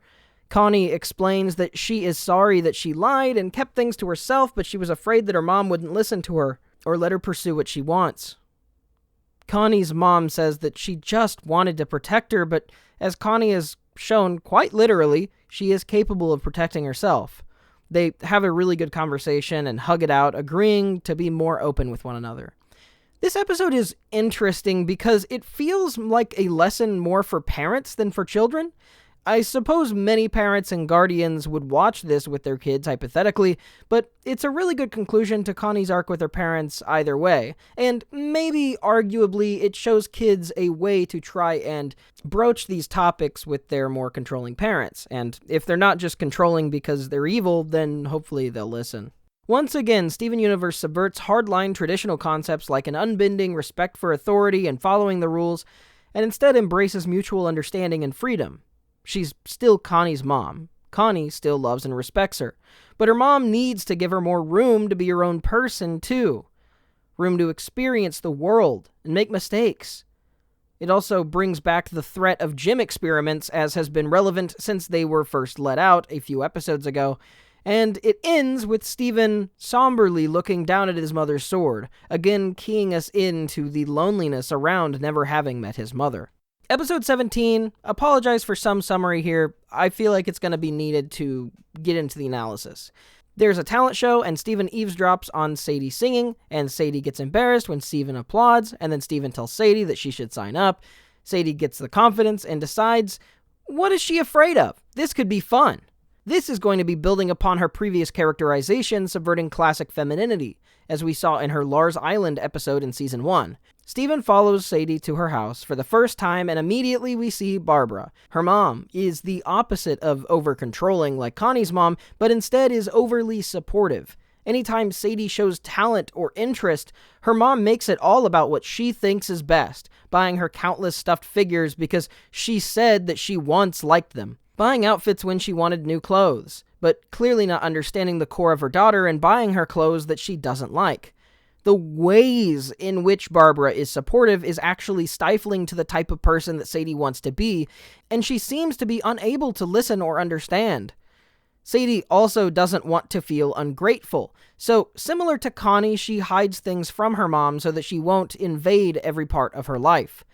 Speaker 1: Connie explains that she is sorry that she lied and kept things to herself, but she was afraid that her mom wouldn't listen to her or let her pursue what she wants. Connie's mom says that she just wanted to protect her, but as Connie has shown quite literally, she is capable of protecting herself. They have a really good conversation and hug it out, agreeing to be more open with one another. This episode is interesting because it feels like a lesson more for parents than for children. I suppose many parents and guardians would watch this with their kids, hypothetically, but it's a really good conclusion to Connie's arc with her parents either way, and maybe, arguably, it shows kids a way to try and broach these topics with their more controlling parents, and if they're not just controlling because they're evil, then hopefully they'll listen. Once again, Steven Universe subverts hardline traditional concepts like an unbending respect for authority and following the rules, and instead embraces mutual understanding and freedom. She's still Connie's mom. Connie still loves and respects her. But her mom needs to give her more room to be her own person, too. Room to experience the world and make mistakes. It also brings back the threat of gym experiments, as has been relevant since they were first let out a few episodes ago. And it ends with Steven somberly looking down at his mother's sword, again keying us into the loneliness around never having met his mother. Episode 17, apologize for some summary here. I feel like it's going to be needed to get into the analysis. There's a talent show, and Steven eavesdrops on Sadie singing, and Sadie gets embarrassed when Steven applauds, and then Steven tells Sadie that she should sign up. Sadie gets the confidence and decides, what is she afraid of? This could be fun. This is going to be building upon her previous characterization, subverting classic femininity, as we saw in her Lars Island episode in Season 1. Steven follows Sadie to her house for the first time, and immediately we see Barbara. Her mom is the opposite of over-controlling like Connie's mom, but instead is overly supportive. Anytime Sadie shows talent or interest, her mom makes it all about what she thinks is best, buying her countless stuffed figures because she said that she once liked them, buying outfits when she wanted new clothes, but clearly not understanding the core of her daughter and buying her clothes that she doesn't like. The ways in which Barbara is supportive is actually stifling to the type of person that Sadie wants to be, and she seems to be unable to listen or understand. Sadie also doesn't want to feel ungrateful, so similar to Connie, she hides things from her mom so that she won't invade every part of her life.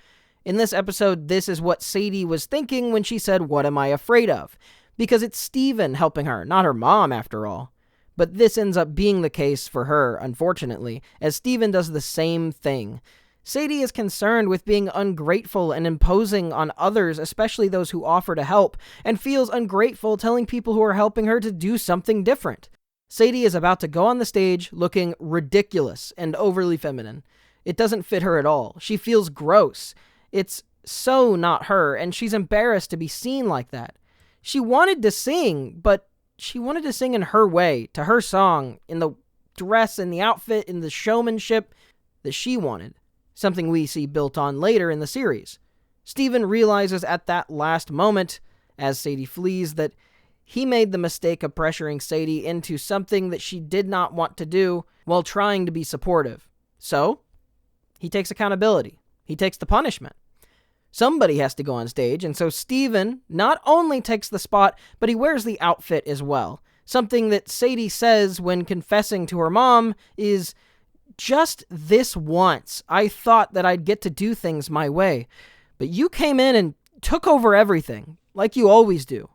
Speaker 1: In this episode, this is what Sadie was thinking when she said, "What am I afraid of?" Because it's Steven helping her, not her mom after all. But this ends up being the case for her, unfortunately, as Steven does the same thing. Sadie is concerned with being ungrateful and imposing on others, especially those who offer to help, and feels ungrateful telling people who are helping her to do something different. Sadie is about to go on the stage looking ridiculous and overly feminine. It doesn't fit her at all. She feels gross. It's so not her, and she's embarrassed to be seen like that. She wanted to sing, but she wanted to sing in her way, to her song, in the dress and the outfit, in the showmanship that she wanted. Something we see built on later in the series. Steven realizes at that last moment, as Sadie flees, that he made the mistake of pressuring Sadie into something that she did not want to do while trying to be supportive. So, he takes accountability. He takes the punishment. Somebody has to go on stage, and so Steven not only takes the spot, but he wears the outfit as well. Something that Sadie says when confessing to her mom is, "Just this once, I thought that I'd get to do things my way, but you came in and took over everything, like you always do."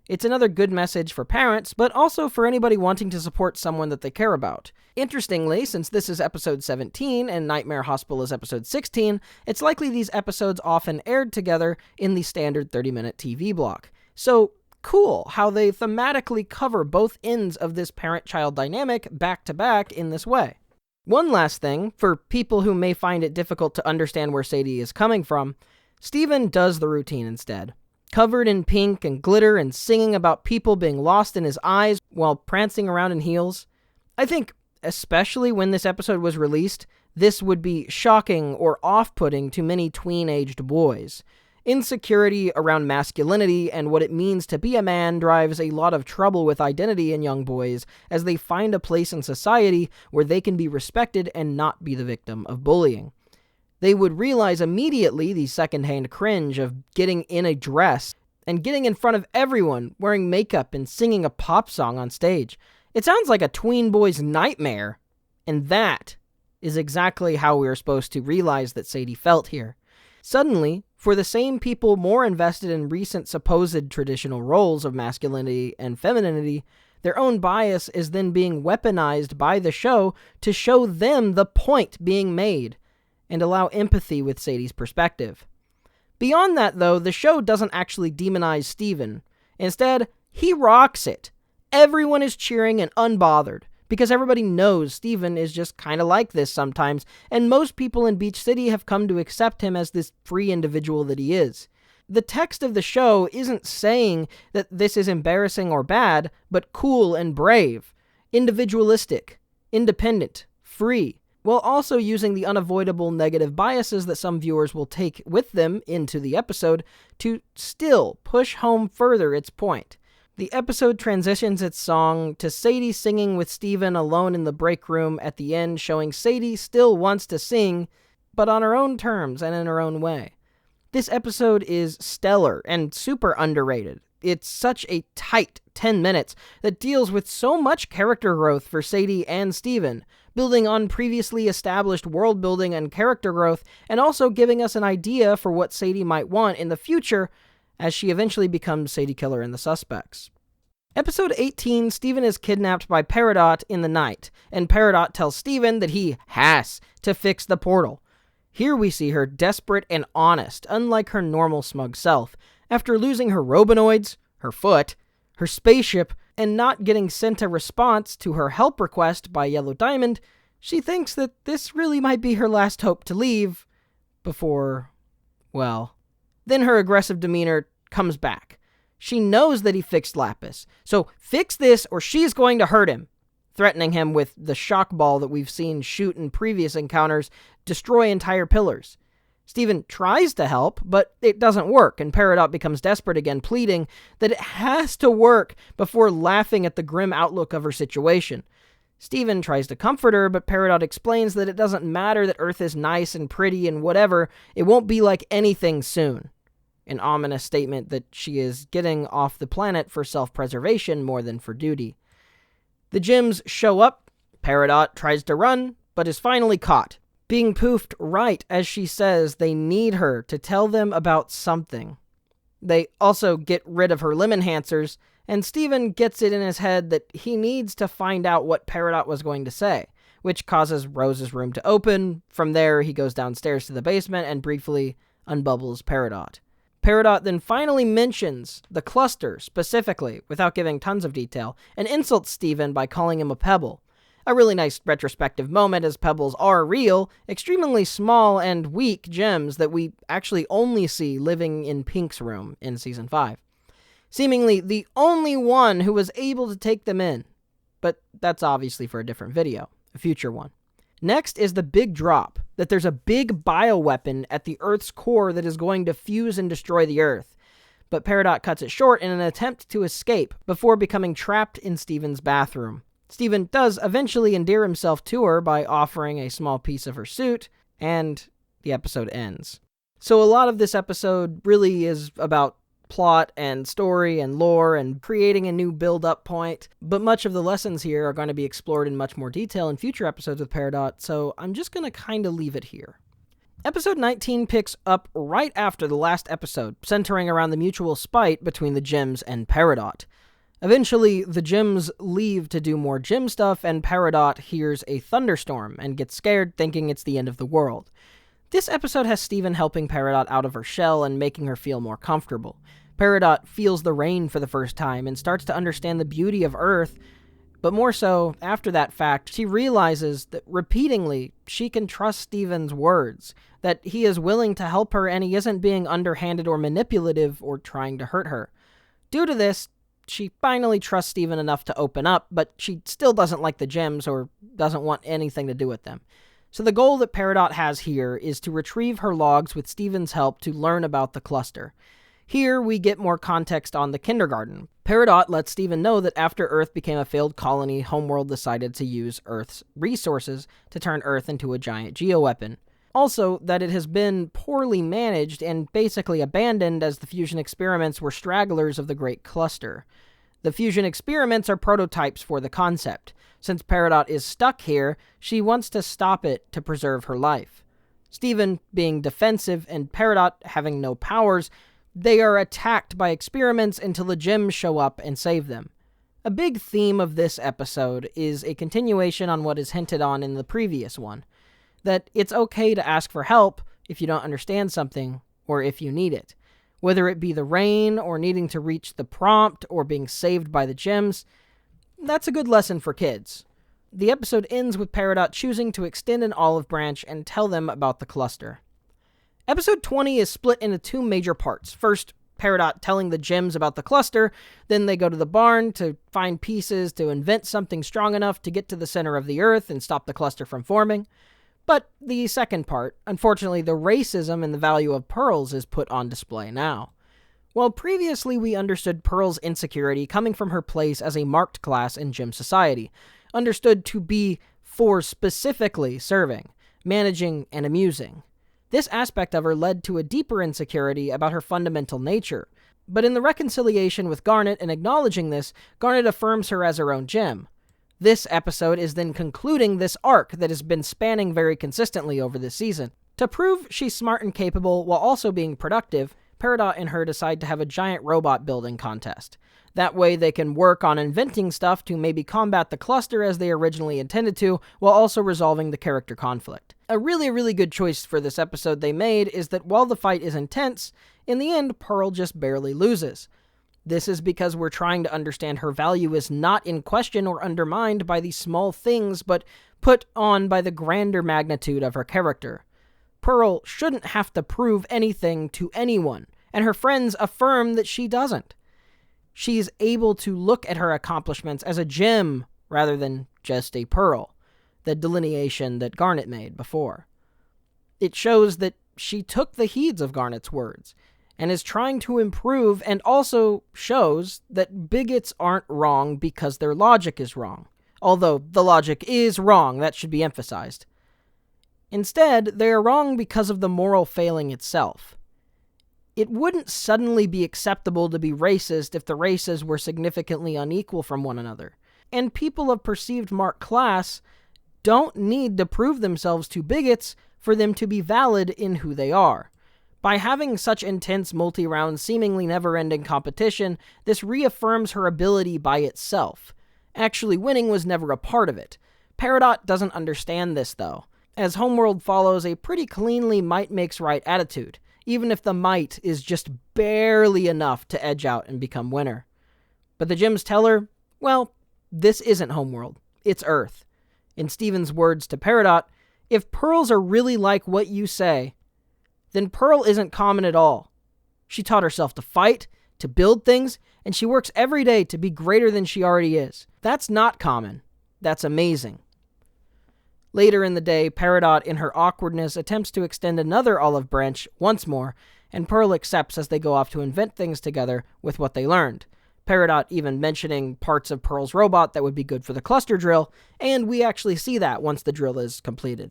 Speaker 1: It's another good message for parents, but also for anybody wanting to support someone that they care about. Interestingly, since this is episode 17 and Nightmare Hospital is episode 16, it's likely these episodes often aired together in the standard 30-minute TV block. So, cool how they thematically cover both ends of this parent-child dynamic back-to-back in this way. One last thing, for people who may find it difficult to understand where Sadie is coming from, Steven does the routine instead. Covered in pink and glitter and singing about people being lost in his eyes while prancing around in heels. I think, especially when this episode was released, this would be shocking or off-putting to many tween-aged boys. Insecurity around masculinity and what it means to be a man drives a lot of trouble with identity in young boys as they find a place in society where they can be respected and not be the victim of bullying. They would realize immediately the secondhand cringe of getting in a dress and getting in front of everyone wearing makeup and singing a pop song on stage. It sounds like a tween boy's nightmare, and that is exactly how we are supposed to realize that Sadie felt here. Suddenly, for the same people more invested in recent supposed traditional roles of masculinity and femininity, their own bias is then being weaponized by the show to show them the point being made and allow empathy with Sadie's perspective. Beyond that, though, the show doesn't actually demonize Steven. Instead, he rocks it. Everyone is cheering and unbothered, because everybody knows Steven is just kind of like this sometimes, and most people in Beach City have come to accept him as this free individual that he is. The text of the show isn't saying that this is embarrassing or bad, but cool and brave, individualistic, independent, free, while also using the unavoidable negative biases that some viewers will take with them into the episode to still push home further its point. The episode transitions its song to Sadie singing with Steven alone in the break room at the end, showing Sadie still wants to sing, but on her own terms and in her own way. This episode is stellar and super underrated. It's such a tight 10 minutes that deals with so much character growth for Sadie and Steven, building on previously established world building and character growth, and also giving us an idea for what Sadie might want in the future as she eventually becomes Sadie Killer and the Suspects. Episode 18, Steven is kidnapped by Peridot in the night, and Peridot tells Steven that he has to fix the portal. Here we see her desperate and honest, unlike her normal smug self. After losing her robinoids, her foot, her spaceship, and not getting sent a response to her help request by Yellow Diamond, she thinks that this really might be her last hope to leave before, well, then her aggressive demeanor comes back. She knows that he fixed Lapis, so fix this or she's going to hurt him, threatening him with the shock ball that we've seen shoot in previous encounters destroy entire pillars. Steven tries to help, but it doesn't work, and Peridot becomes desperate again, pleading that it has to work before laughing at the grim outlook of her situation. Steven tries to comfort her, but Peridot explains that it doesn't matter that Earth is nice and pretty and whatever, it won't be like anything soon. An ominous statement that she is getting off the planet for self-preservation more than for duty. The gems show up, Peridot tries to run, but is finally caught. being poofed right as she says they need her to tell them about something. They also get rid of her limb enhancers, and Steven gets it in his head that he needs to find out what Peridot was going to say, which causes Rose's room to open. From there, he goes downstairs to the basement and briefly unbubbles Peridot. Peridot then finally mentions the cluster specifically, without giving tons of detail, and insults Steven by calling him a pebble. A really nice retrospective moment, as pebbles are real, extremely small and weak gems that we actually only see living in Pink's room in Season 5. Seemingly the only one who was able to take them in. But that's obviously for a different video, a future one. Next is the big drop, that there's a big bioweapon at the Earth's core that is going to fuse and destroy the Earth. But Peridot cuts it short in an attempt to escape before becoming trapped in Steven's bathroom. Steven does eventually endear himself to her by offering a small piece of her suit, and the episode ends. So a lot of this episode really is about plot and story and lore and creating a new build-up point, but much of the lessons here are going to be explored in much more detail in future episodes with Peridot, so I'm just going to kind of leave it here. Episode 19 picks up right after the last episode, centering around the mutual spite between the Gems and Peridot. Eventually, the Gems leave to do more gem stuff, and Peridot hears a thunderstorm and gets scared, thinking it's the end of the world. This episode has Steven helping Peridot out of her shell and making her feel more comfortable. Peridot feels the rain for the first time and starts to understand the beauty of Earth, but more so, after that fact, she realizes that repeatedly she can trust Steven's words, that he is willing to help her and he isn't being underhanded or manipulative or trying to hurt her. Due to this, she finally trusts Steven enough to open up, but she still doesn't like the gems or doesn't want anything to do with them. So the goal that Peridot has here is to retrieve her logs with Steven's help to learn about the cluster. Here we get more context on the kindergarten. Peridot lets Steven know that after Earth became a failed colony, Homeworld decided to use Earth's resources to turn Earth into a giant geoweapon. Also, that it has been poorly managed and basically abandoned as the fusion experiments were stragglers of the Great Cluster. The fusion experiments are prototypes for the concept. Since Peridot is stuck here, she wants to stop it to preserve her life. Steven being defensive and Peridot having no powers, they are attacked by experiments until the gems show up and save them. A big theme of this episode is a continuation on what is hinted on in the previous one, that it's okay to ask for help if you don't understand something or if you need it. Whether it be the rain or needing to reach the prompt or being saved by the gems, that's a good lesson for kids. The episode ends with Peridot choosing to extend an olive branch and tell them about the cluster. Episode 20 is split into two major parts. First, Peridot telling the gems about the cluster, then they go to the barn to find pieces to invent something strong enough to get to the center of the Earth and stop the cluster from forming. But the second part, unfortunately, the racism and the value of pearls is put on display now. While previously we understood Pearl's insecurity coming from her place as a marked class in gem society, understood to be for specifically serving, managing, and amusing. This aspect of her led to a deeper insecurity about her fundamental nature. But in the reconciliation with Garnet and acknowledging this, Garnet affirms her as her own gem. This episode is then concluding this arc that has been spanning very consistently over this season. To prove she's smart and capable while also being productive, Peridot and her decide to have a giant robot building contest. That way they can work on inventing stuff to maybe combat the cluster as they originally intended to, while also resolving the character conflict. A really good choice for this episode they made is that while the fight is intense, in the end Pearl just barely loses. This is because we're trying to understand her value is not in question or undermined by these small things, but put on by the grander magnitude of her character. Pearl shouldn't have to prove anything to anyone, and her friends affirm that she doesn't. She's able to look at her accomplishments as a gem rather than just a pearl, the delineation that Garnet made before. It shows that she took the heeds of Garnet's words and is trying to improve, and also shows that bigots aren't wrong because their logic is wrong. Although the logic is wrong, that should be emphasized. Instead, they are wrong because of the moral failing itself. It wouldn't suddenly be acceptable to be racist if the races were significantly unequal from one another, and people of perceived marked class don't need to prove themselves to bigots for them to be valid in who they are. By having such intense multi-round, seemingly never-ending competition, this reaffirms her ability by itself. Actually winning was never a part of it. Peridot doesn't understand this, though, as Homeworld follows a pretty cleanly might makes right attitude, even if the might is just barely enough to edge out and become winner. But the gyms tell her, well, this isn't Homeworld, it's Earth. In Steven's words to Peridot, if pearls are really like what you say, then Pearl isn't common at all. She taught herself to fight, to build things, and she works every day to be greater than she already is. That's not common. That's amazing. Later in the day, Peridot, in her awkwardness, attempts to extend another olive branch once more, and Pearl accepts as they go off to invent things together with what they learned. Peridot even mentioning parts of Pearl's robot that would be good for the cluster drill, and we actually see that once the drill is completed.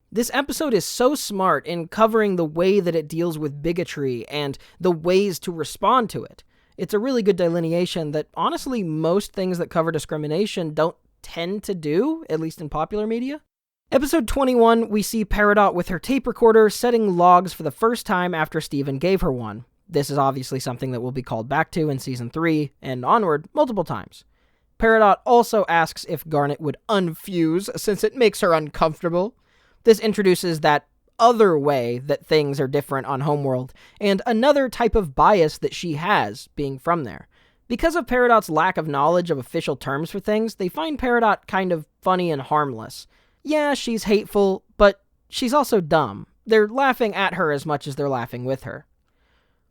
Speaker 1: This episode is so smart in covering the way that it deals with bigotry and the ways to respond to it. It's a really good delineation that honestly most things that cover discrimination don't tend to do, at least in popular media. Episode 21, we see Peridot with her tape recorder setting logs for the first time after Steven gave her one. This is obviously something that will be called back to in Season 3 and onward multiple times. Peridot also asks if Garnet would unfuse since it makes her uncomfortable. This introduces that other way that things are different on Homeworld, and another type of bias that she has, being from there. Because of Peridot's lack of knowledge of official terms for things, they find Peridot kind of funny and harmless. Yeah, she's hateful, but she's also dumb. They're laughing at her as much as they're laughing with her.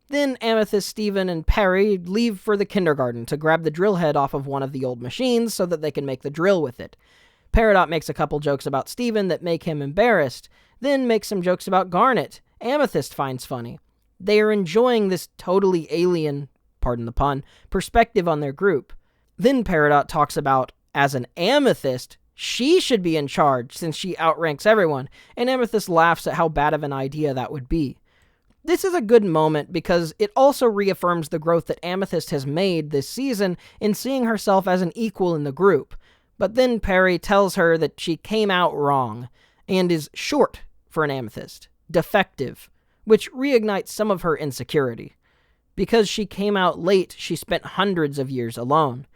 Speaker 1: Then Amethyst, Steven, and Perry leave for the kindergarten to grab the drill head off of one of the old machines so that they can make the drill with it. Peridot makes a couple jokes about Steven that make him embarrassed, then makes some jokes about Garnet Amethyst finds funny. They are enjoying this totally alien, pardon the pun, perspective on their group. Then Peridot talks about, as an Amethyst, she should be in charge since she outranks everyone, and Amethyst laughs at how bad of an idea that would be. This is a good moment because it also reaffirms the growth that Amethyst has made this season in seeing herself as an equal in the group. But then Perry tells her that she came out wrong and is short for an Amethyst, defective, which reignites some of her insecurity. Because she came out late, she spent hundreds of years alone.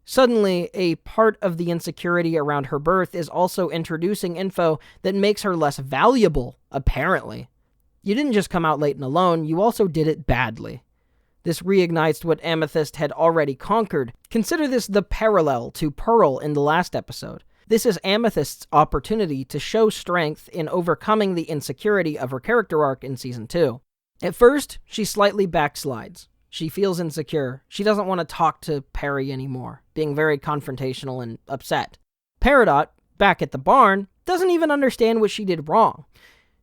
Speaker 1: Suddenly, a part of the insecurity around her birth is also introducing info that makes her less valuable, apparently. You didn't just come out late and alone, you also did it badly. This reignites what Amethyst had already conquered. Consider this the parallel to Pearl in the last episode. This is Amethyst's opportunity to show strength in overcoming the insecurity of her character arc in Season 2. At first, she slightly backslides. She feels insecure. She doesn't want to talk to Perry anymore, being very confrontational and upset. Peridot, back at the barn, doesn't even understand what she did wrong.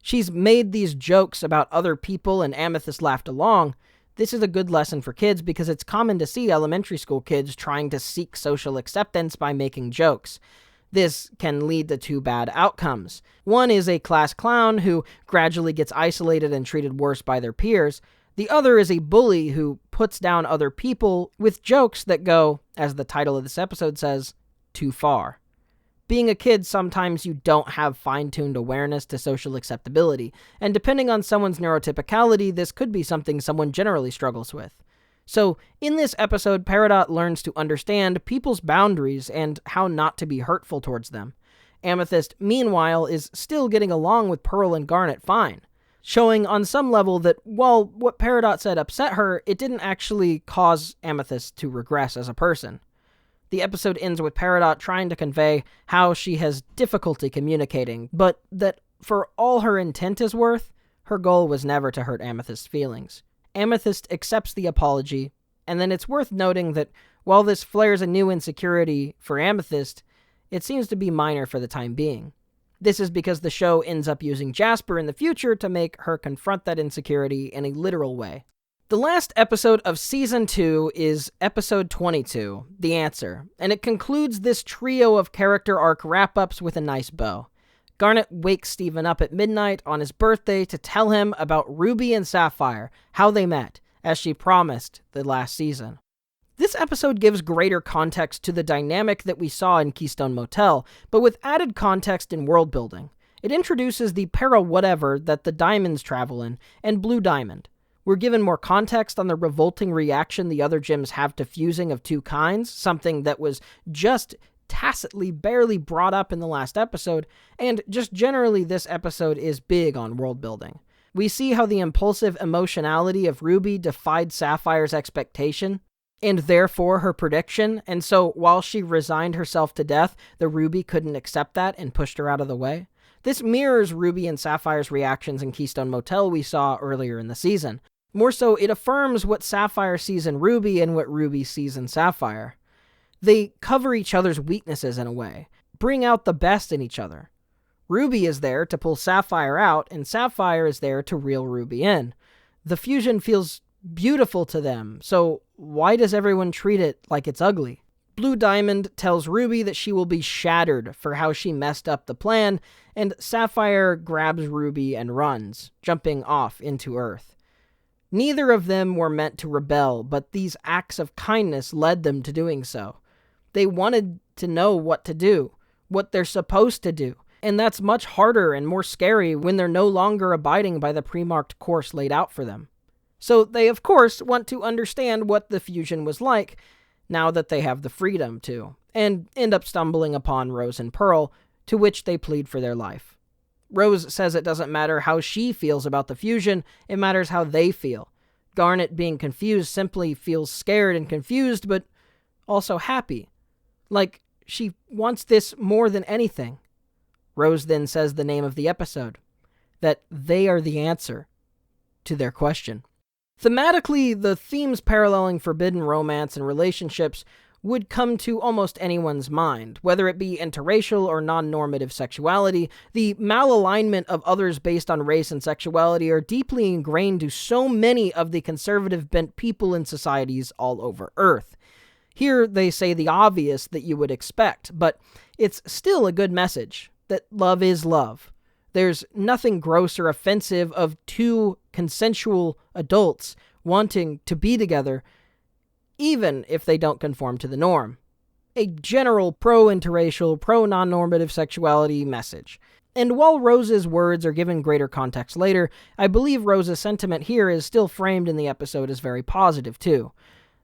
Speaker 1: She's made these jokes about other people and Amethyst laughed along. This is a good lesson for kids because it's common to see elementary school kids trying to seek social acceptance by making jokes. This can lead to two bad outcomes. One is a class clown who gradually gets isolated and treated worse by their peers. The other is a bully who puts down other people with jokes that go, as the title of this episode says, too far. Being a kid, sometimes you don't have fine-tuned awareness to social acceptability, and depending on someone's neurotypicality, this could be something someone generally struggles with. So, in this episode, Peridot learns to understand people's boundaries and how not to be hurtful towards them. Amethyst, meanwhile, is still getting along with Pearl and Garnet fine, showing on some level that while what Peridot said upset her, it didn't actually cause Amethyst to regress as a person. The episode ends with Peridot trying to convey how she has difficulty communicating, but that for all her intent is worth, her goal was never to hurt Amethyst's feelings. Amethyst accepts the apology, and then it's worth noting that while this flares a new insecurity for Amethyst, it seems to be minor for the time being. This is because the show ends up using Jasper in the future to make her confront that insecurity in a literal way. The last episode of Season 2 is episode 22, The Answer, and it concludes this trio of character arc wrap-ups with a nice bow. Garnet wakes Steven up at midnight on his birthday to tell him about Ruby and Sapphire, how they met, as she promised the last season. This episode gives greater context to the dynamic that we saw in Keystone Motel, but with added context in world building. It introduces the para-whatever that the diamonds travel in, and Blue Diamond. We're given more context on the revolting reaction the other gems have to fusing of two kinds, something that was just tacitly barely brought up in the last episode, and just generally this episode is big on world building. We see how the impulsive emotionality of Ruby defied Sapphire's expectation, and therefore her prediction, and so while she resigned herself to death, the Ruby couldn't accept that and pushed her out of the way. This mirrors Ruby and Sapphire's reactions in Keystone Motel we saw earlier in the season. More so, it affirms what Sapphire sees in Ruby and what Ruby sees in Sapphire. They cover each other's weaknesses in a way, bring out the best in each other. Ruby is there to pull Sapphire out, and Sapphire is there to reel Ruby in. The fusion feels beautiful to them, so why does everyone treat it like it's ugly? Blue Diamond tells Ruby that she will be shattered for how she messed up the plan, and Sapphire grabs Ruby and runs, jumping off into Earth. Neither of them were meant to rebel, but these acts of kindness led them to doing so. They wanted to know what to do, what they're supposed to do, and that's much harder and more scary when they're no longer abiding by the pre-marked course laid out for them. So they, of course, want to understand what the fusion was like, now that they have the freedom to, and end up stumbling upon Rose and Pearl, to which they plead for their life. Rose says it doesn't matter how she feels about the fusion, it matters how they feel. Garnet, being confused, simply feels scared and confused, but also happy. Like, she wants this more than anything. Rose then says the name of the episode, that they are the answer to their question. Thematically, the themes paralleling forbidden romance and relationships would come to almost anyone's mind, whether it be interracial or non-normative sexuality. The malalignment of others based on race and sexuality are deeply ingrained to so many of the conservative-bent people in societies all over Earth. Here, they say the obvious that you would expect, but it's still a good message, that love is love. There's nothing gross or offensive of two consensual adults wanting to be together, even if they don't conform to the norm. A general pro-interracial, pro-non-normative sexuality message. And while Rose's words are given greater context later, I believe Rose's sentiment here is still framed in the episode as very positive too.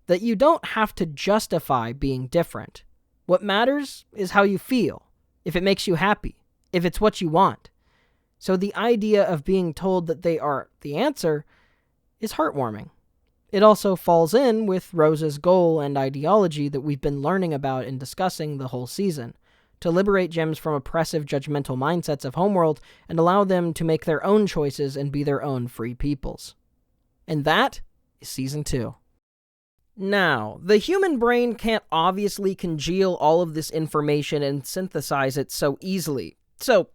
Speaker 1: That you don't have to justify being different. What matters is how you feel, if it makes you happy, if it's what you want. So the idea of being told that they are the answer is heartwarming. It also falls in with Rose's goal and ideology that we've been learning about and discussing the whole season, to liberate gems from oppressive, judgmental mindsets of Homeworld and allow them to make their own choices and be their own free peoples. And that is Season 2. Now, the human brain can't obviously congeal all of this information and synthesize it so easily. So,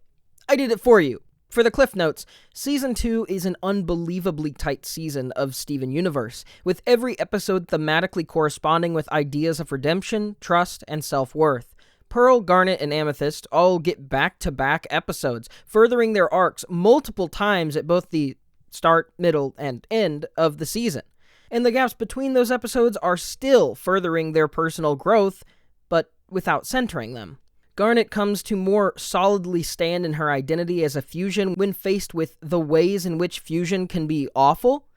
Speaker 1: I did it for you. For the Cliff Notes, Season 2 is an unbelievably tight season of Steven Universe, with every episode thematically corresponding with ideas of redemption, trust, and self-worth. Pearl, Garnet, and Amethyst all get back-to-back episodes, furthering their arcs multiple times at both the start, middle, and end of the season. And the gaps between those episodes are still furthering their personal growth, but without centering them. Garnet comes to more solidly stand in her identity as a fusion when faced with the ways in which fusion can be awful.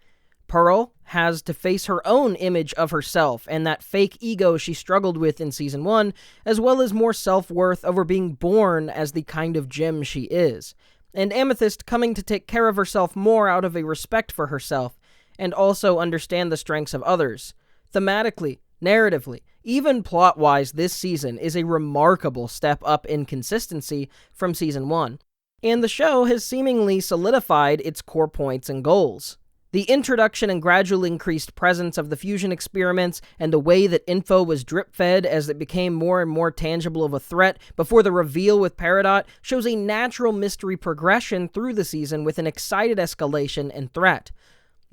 Speaker 1: Pearl has to face her own image of herself and that fake ego she struggled with in Season 1, as well as more self-worth over being born as the kind of gem she is. And Amethyst coming to take care of herself more out of a respect for herself, and also understand the strengths of others. Thematically, narratively, even plot-wise, this season is a remarkable step up in consistency from Season 1, and the show has seemingly solidified its core points and goals. The introduction and gradual increased presence of the fusion experiments and the way that info was drip-fed as it became more and more tangible of a threat before the reveal with Peridot shows a natural mystery progression through the season with an excited escalation and threat.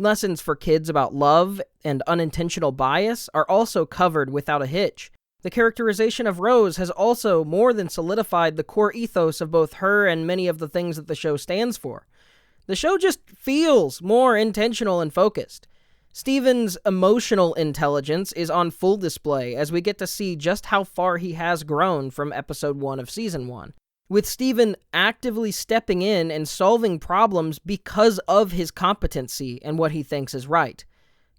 Speaker 1: Lessons for kids about love and unintentional bias are also covered without a hitch. The characterization of Rose has also more than solidified the core ethos of both her and many of the things that the show stands for. The show just feels more intentional and focused. Steven's emotional intelligence is on full display as we get to see just how far he has grown from episode 1 of season 1, with Steven actively stepping in and solving problems because of his competency and what he thinks is right.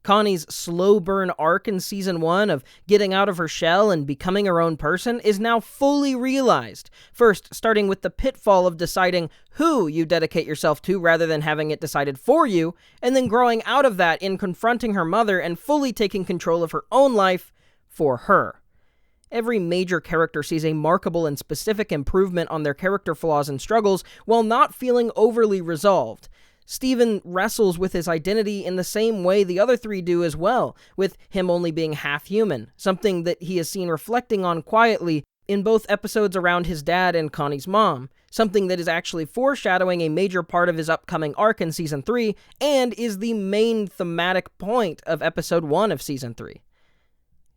Speaker 1: Connie's slow burn arc in season 1 of getting out of her shell and becoming her own person is now fully realized. First, starting with the pitfall of deciding who you dedicate yourself to rather than having it decided for you, and then growing out of that in confronting her mother and fully taking control of her own life for her. Every major character sees a markable and specific improvement on their character flaws and struggles while not feeling overly resolved. Steven wrestles with his identity in the same way the other three do as well, with him only being half human, something that he is seen reflecting on quietly in both episodes around his dad and Connie's mom, something that is actually foreshadowing a major part of his upcoming arc in Season 3, and is the main thematic point of Episode 1 of Season 3.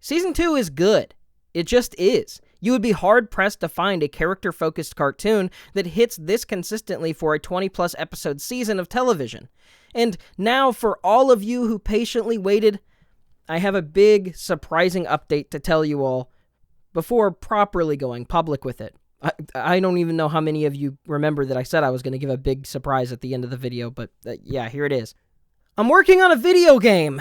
Speaker 1: Season 2 is good. It just is. You would be hard-pressed to find a character-focused cartoon that hits this consistently for a 20-plus episode season of television. And now, for all of you who patiently waited, I have a big, surprising update to tell you all before properly going public with it. I don't even know how many of you remember that I said I was going to give a big surprise at the end of the video, but yeah, here it is. I'm working on a video game.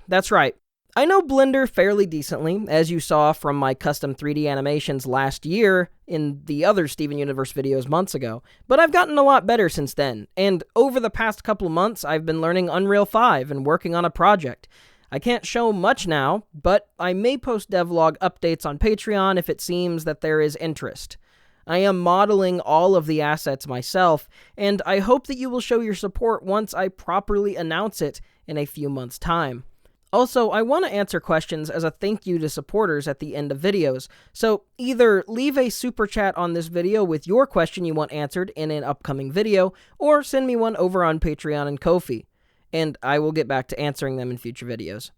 Speaker 1: That's right. I know Blender fairly decently, as you saw from my custom 3D animations last year in the other Steven Universe videos months ago, but I've gotten a lot better since then, and over the past couple months I've been learning Unreal 5 and working on a project. I can't show much now, but I may post devlog updates on Patreon if it seems that there is interest. I am modeling all of the assets myself, and I hope that you will show your support once I properly announce it in a few months' time. Also, I want to answer questions as a thank you to supporters at the end of videos, so either leave a super chat on this video with your question you want answered in an upcoming video, or send me one over on Patreon and Ko-fi, and I will get back to answering them in future videos.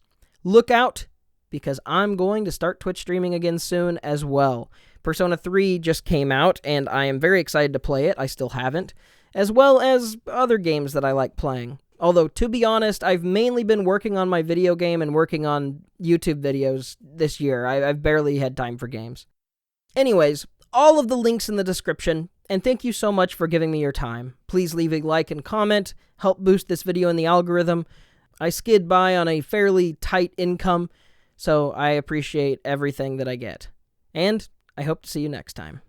Speaker 1: Look out, because I'm going to start Twitch streaming again soon as well. Persona 3 just came out, and I am very excited to play it, I still haven't, as well as other games that I like playing. Although, to be honest, I've mainly been working on my video game and working on YouTube videos this year. I've barely had time for games. Anyways, all of the links in the description, and thank you so much for giving me your time. Please leave a like and comment, help boost this video in the algorithm. I skid by on a fairly tight income, so I appreciate everything that I get. And I hope to see you next time.